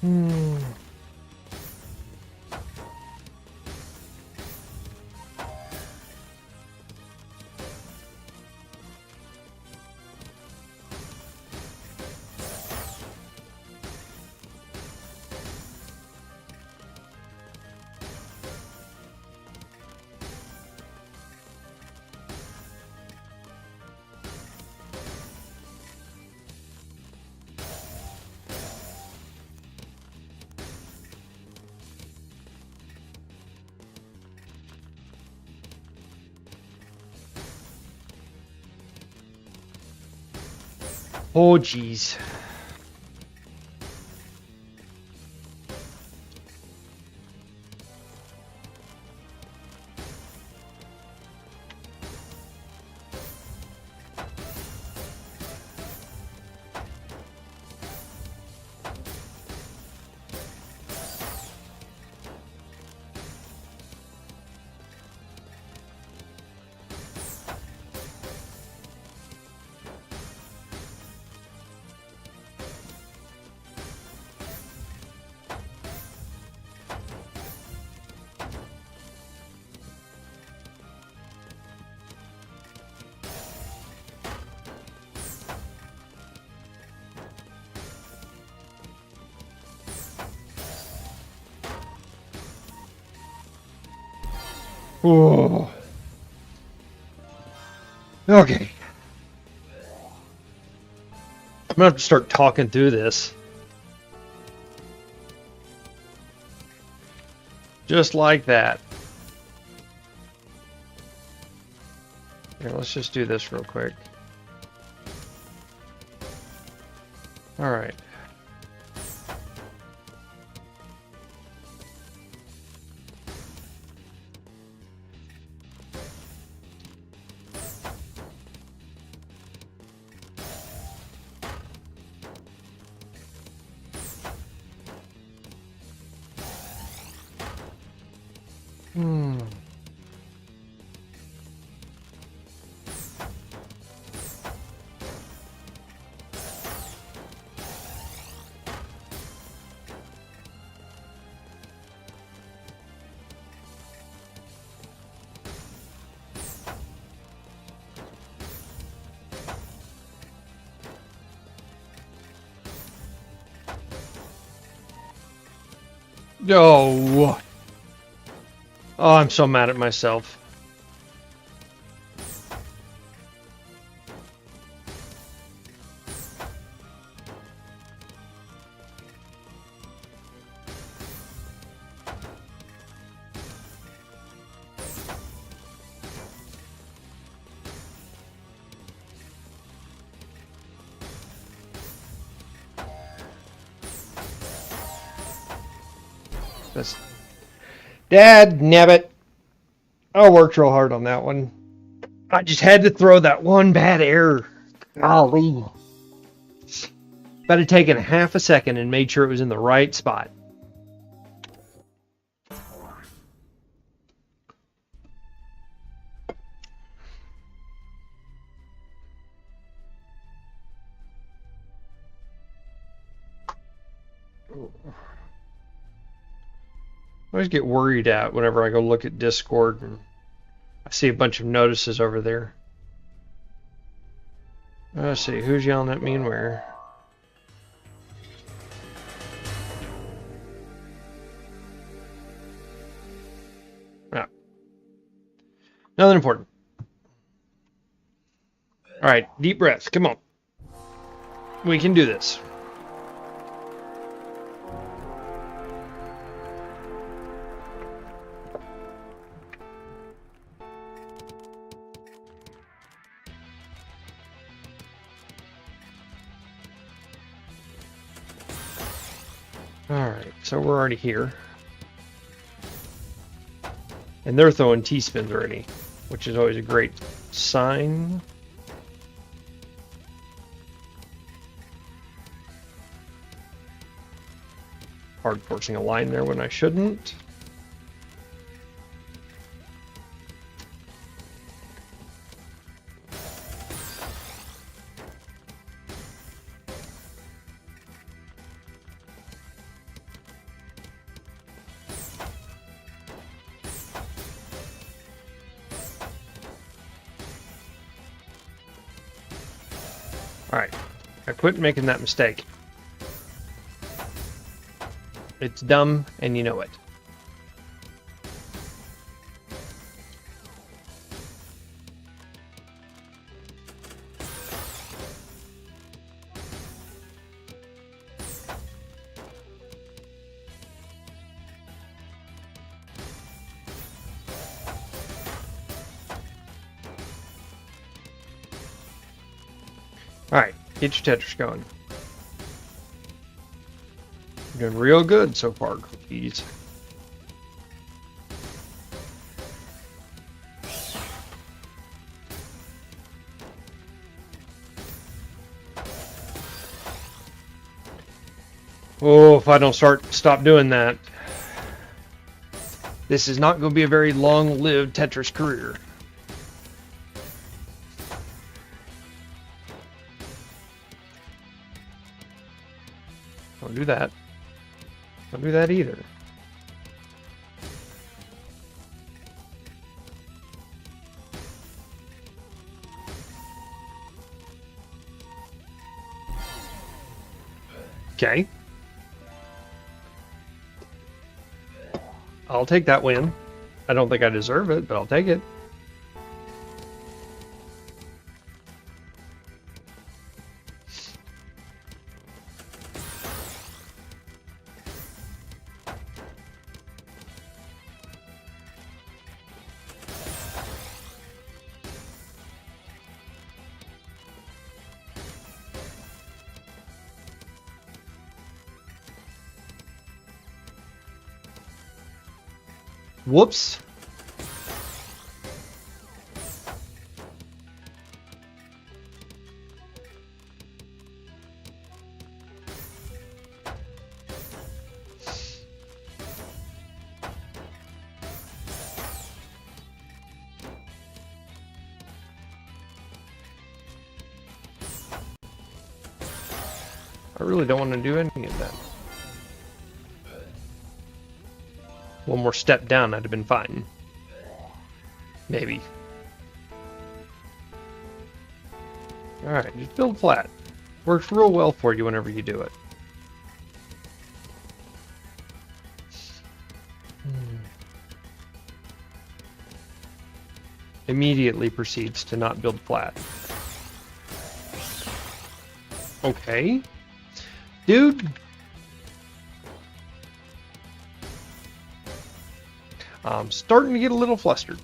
Hmm. Oh, geez. Oh. Okay. I'm gonna have to start talking through this. Just like that. Here, let's just do this real quick. All right. Hmm. Oh. Oh, I'm so mad at myself. That's Dad nabbit. I worked real hard on that one. I just had to throw that one bad error. Golly. If I'd have taken half a second and made sure it was in the right spot. I always get worried at whenever I go look at Discord and I see a bunch of notices over there. Let's see, who's yelling at me and where? Ah. Nothing important. Alright, deep breaths, come on. We can do this. Alright, so we're already here. And they're throwing T-spins already, which is always a great sign. Hard forcing a line there when I shouldn't. Alright, I quit making that mistake. It's dumb, and you know it. Alright, get your Tetris going. You're doing real good so far, cookies. Oh, if I don't stop doing that, this is not going to be a very long-lived Tetris career. Don't do that. Don't do that either. Okay. I'll take that win. I don't think I deserve it, but I'll take it. Whoops. I really don't want to do any of that. One more step down, I'd have been fine. Maybe. Alright, just build flat. Works real well for you whenever you do it. Immediately proceeds to not build flat. Okay. Dude. I'm starting to get a little flustered.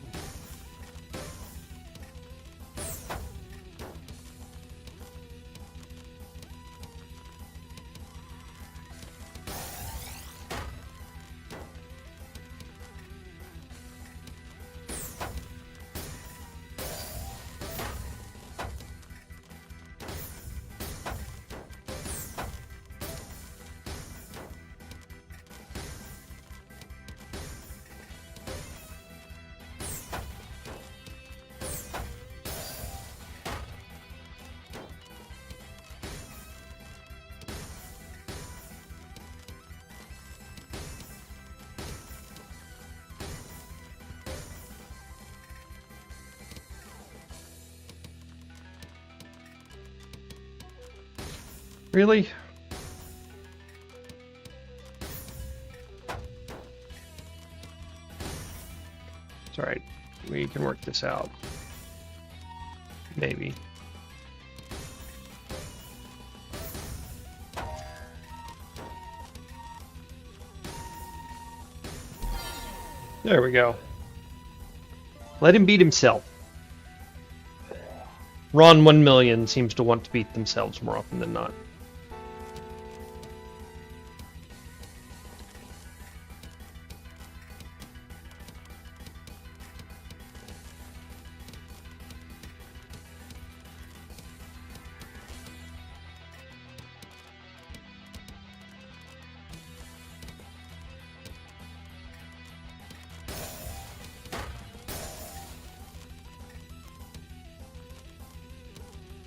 Really? It's alright. We can work this out. Maybe. There we go. Let him beat himself. Ron 1 million seems to want to beat themselves more often than not.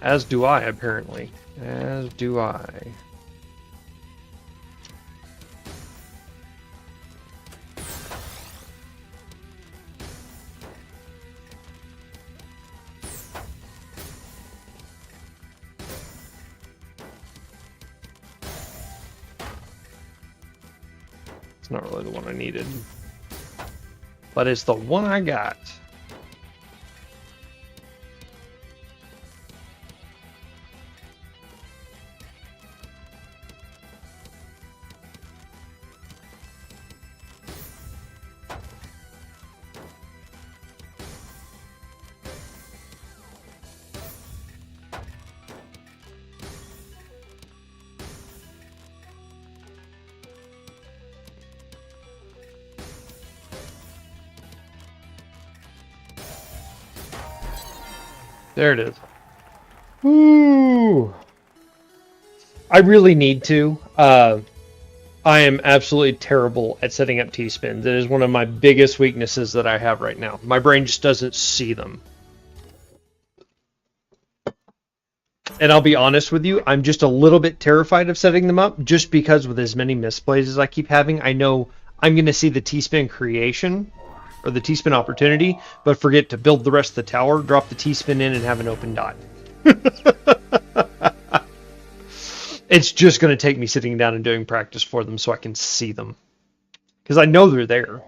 As do I, apparently. As do I. It's not really the one I needed, but it's the one I got. There it is. Woo! I really need to. I am absolutely terrible at setting up T-spins. It is one of my biggest weaknesses that I have right now. My brain just doesn't see them. And I'll be honest with you, I'm just a little bit terrified of setting them up, just because with as many misplays as I keep having, I know I'm going to see the T-spin creation, or the T-spin opportunity, but forget to build the rest of the tower, drop the T-spin in, and have an open dot. It's just going to take me sitting down and doing practice for them so I can see them. Because I know they're there.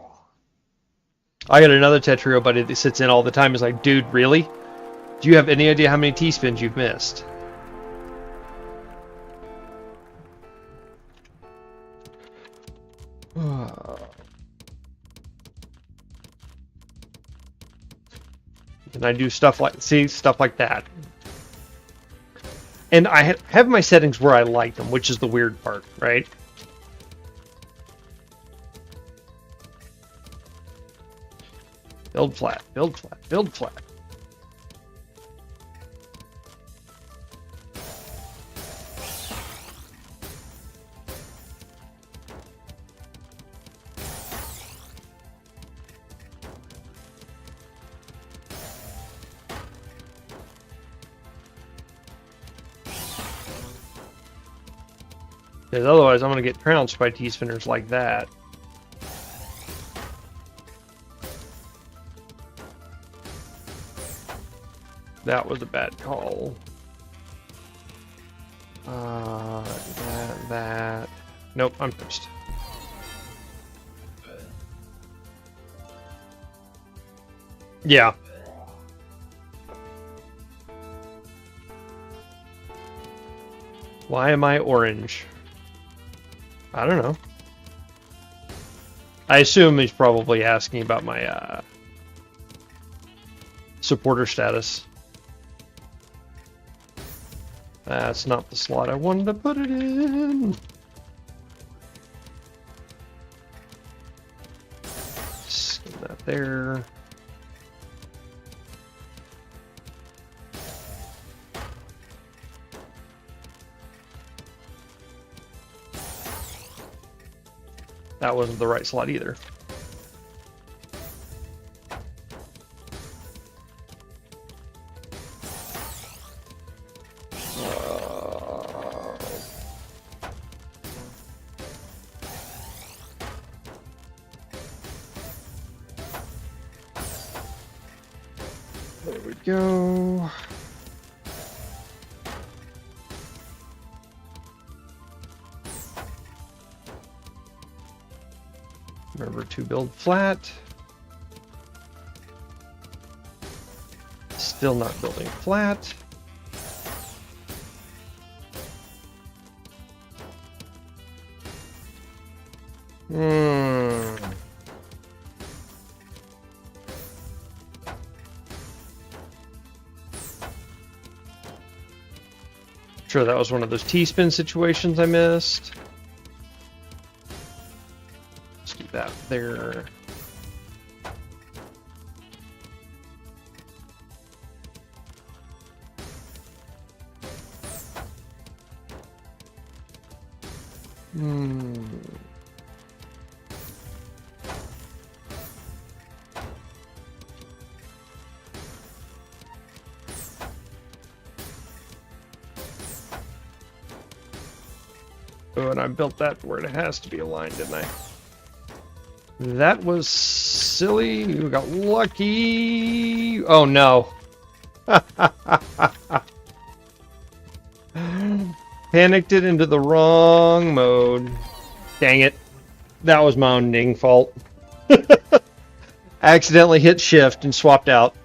I got another Tetrio buddy that sits in all the time. Is like, dude, really? Do you have any idea how many T-spins you've missed? And I do stuff like, stuff like that. And I have my settings where I like them, which is the weird part, right? Build flat, build flat, build flat. Because otherwise I'm going to get trounced by T-spinners like that. That was a bad call. That. Nope, I'm first. Yeah. Why am I orange? I don't know. I assume he's probably asking about my supporter status. That's not the slot I wanted to put it in. Skin that there. That wasn't the right slot either. There we go. Remember to build flat. Still not building flat. Sure, that was one of those T-spin situations I missed. Let's keep that there. Oh, and I built that where it has to be aligned, didn't I? That was silly. You got lucky. Oh no. Panicked it into the wrong mode. Dang it. That was my own dang fault. Accidentally hit shift and swapped out.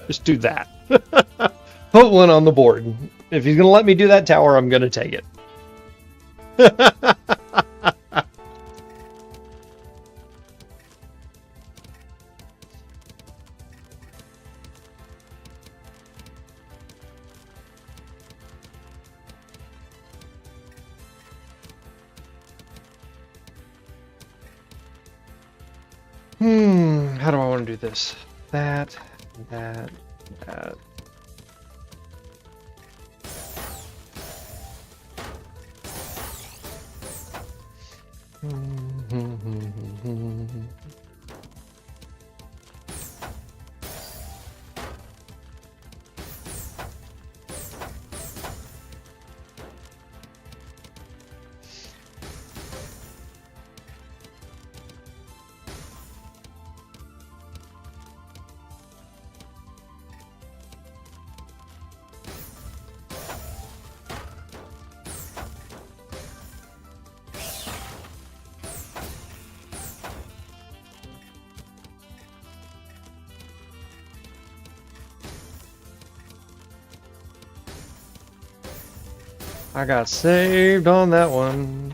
Just do that. Put one on the board. If he's going to let me do that tower, I'm going to take it. How do I want to do this? That. I got saved on that one.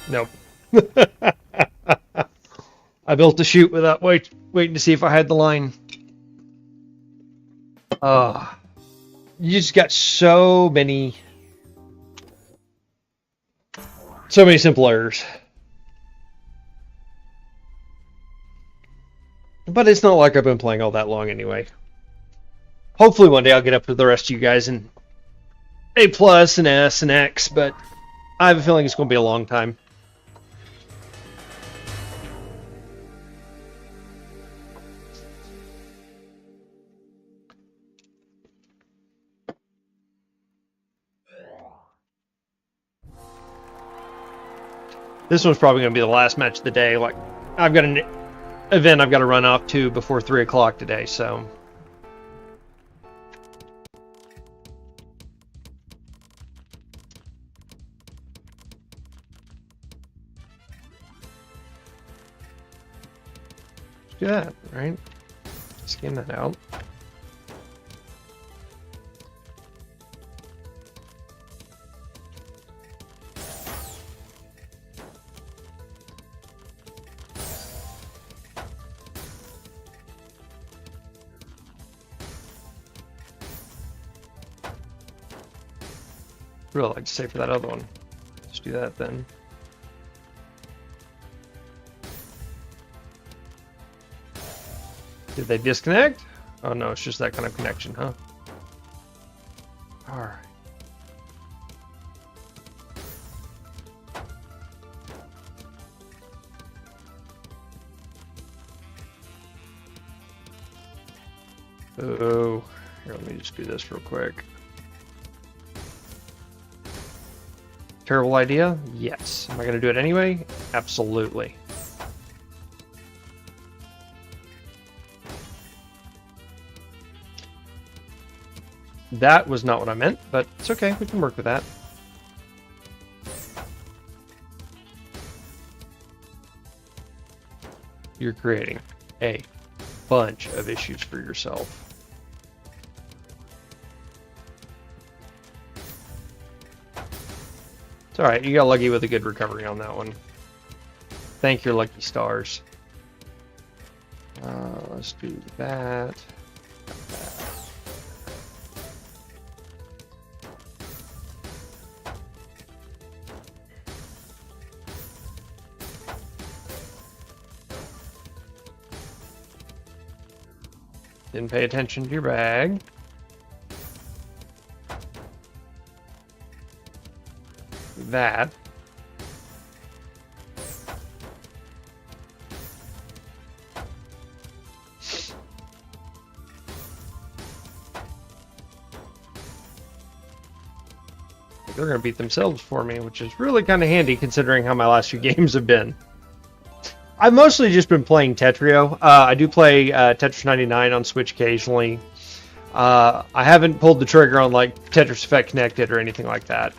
Nope. I built a chute without waiting to see if I had the line. You just got so many simple errors. But it's not like I've been playing all that long anyway. Hopefully one day I'll get up with the rest of you guys in A+, and S, and X, but I have a feeling it's going to be a long time. This one's probably going to be the last match of the day. Like, I've got an event I've got to run off to before 3 o'clock today, so... do that, right? Scan that out. Really like to say for that other one. Let's do that then. Did they disconnect? Oh no, it's just that kind of connection, huh? Alright. Oh, here, let me just do this real quick. Terrible idea? Yes. Am I going to do it anyway? Absolutely. That was not what I meant, but it's okay. We can work with that. You're creating a bunch of issues for yourself. It's alright, you got lucky with a good recovery on that one. Thank your lucky stars. Let's do that. Didn't pay attention to your bag. That. They're going to beat themselves for me, which is really kind of handy considering how my last few games have been. I've mostly just been playing Tetrio. I do play Tetris 99 on Switch occasionally. I haven't pulled the trigger on like Tetris Effect Connected or anything like that.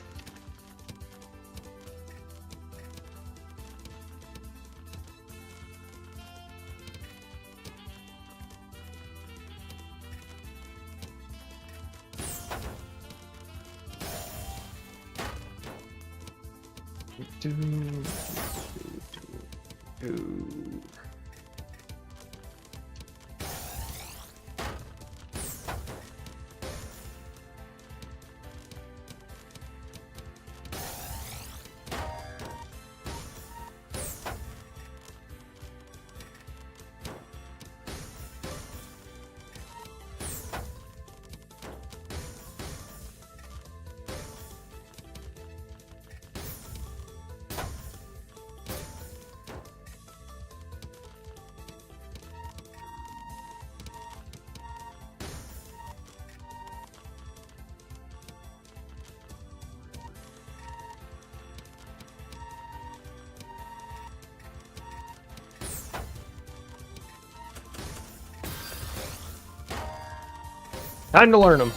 Time to learn them.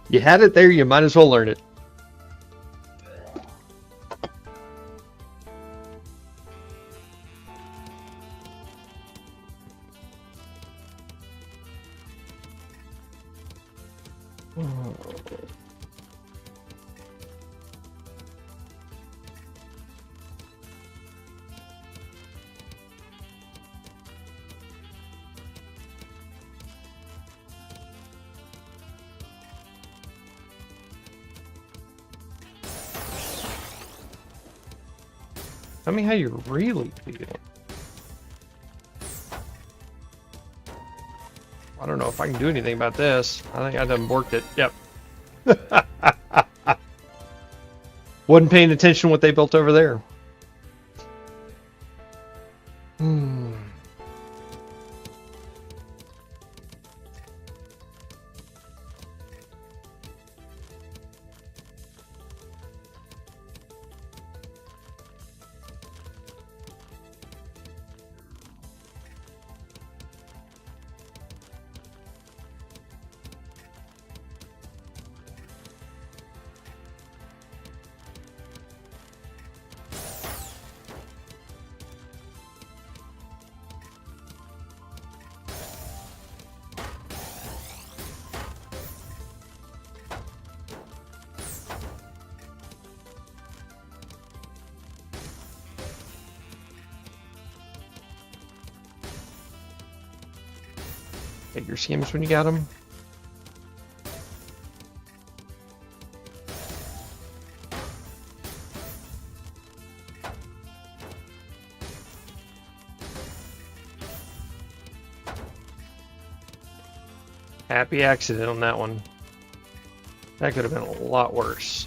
You had it there, you might as well learn it. Tell me how you're really feeling. I don't know if I can do anything about this. I think I done worked it. Yep. Wasn't paying attention to what they built over there. Get your skims when you got them. Happy accident on that one. That could have been a lot worse.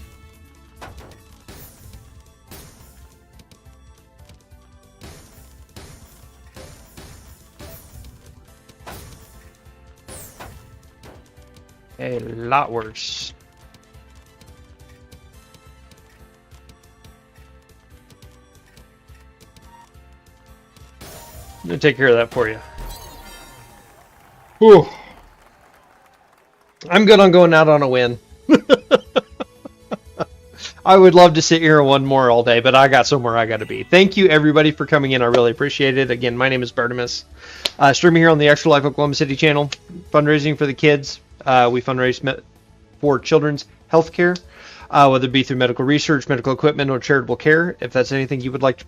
A lot worse. I'm gonna take care of that for you. Whew. I'm good on going out on a win. I would love to sit here one more all day, but I got somewhere I got to be. Thank you, everybody, for coming in. I really appreciate it. Again, my name is Bartimus. Streaming here on the Extra Life Oklahoma City channel. Fundraising for the kids. We fundraise for children's health care, whether it be through medical research, medical equipment, or charitable care. If that's anything you would like to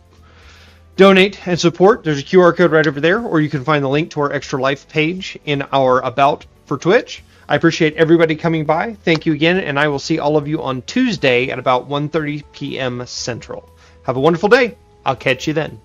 donate and support, there's a QR code right over there, or you can find the link to our Extra Life page in our About for Twitch. I appreciate everybody coming by. Thank you again, and I will see all of you on Tuesday at about 1:30 p.m. Central. Have a wonderful day. I'll catch you then.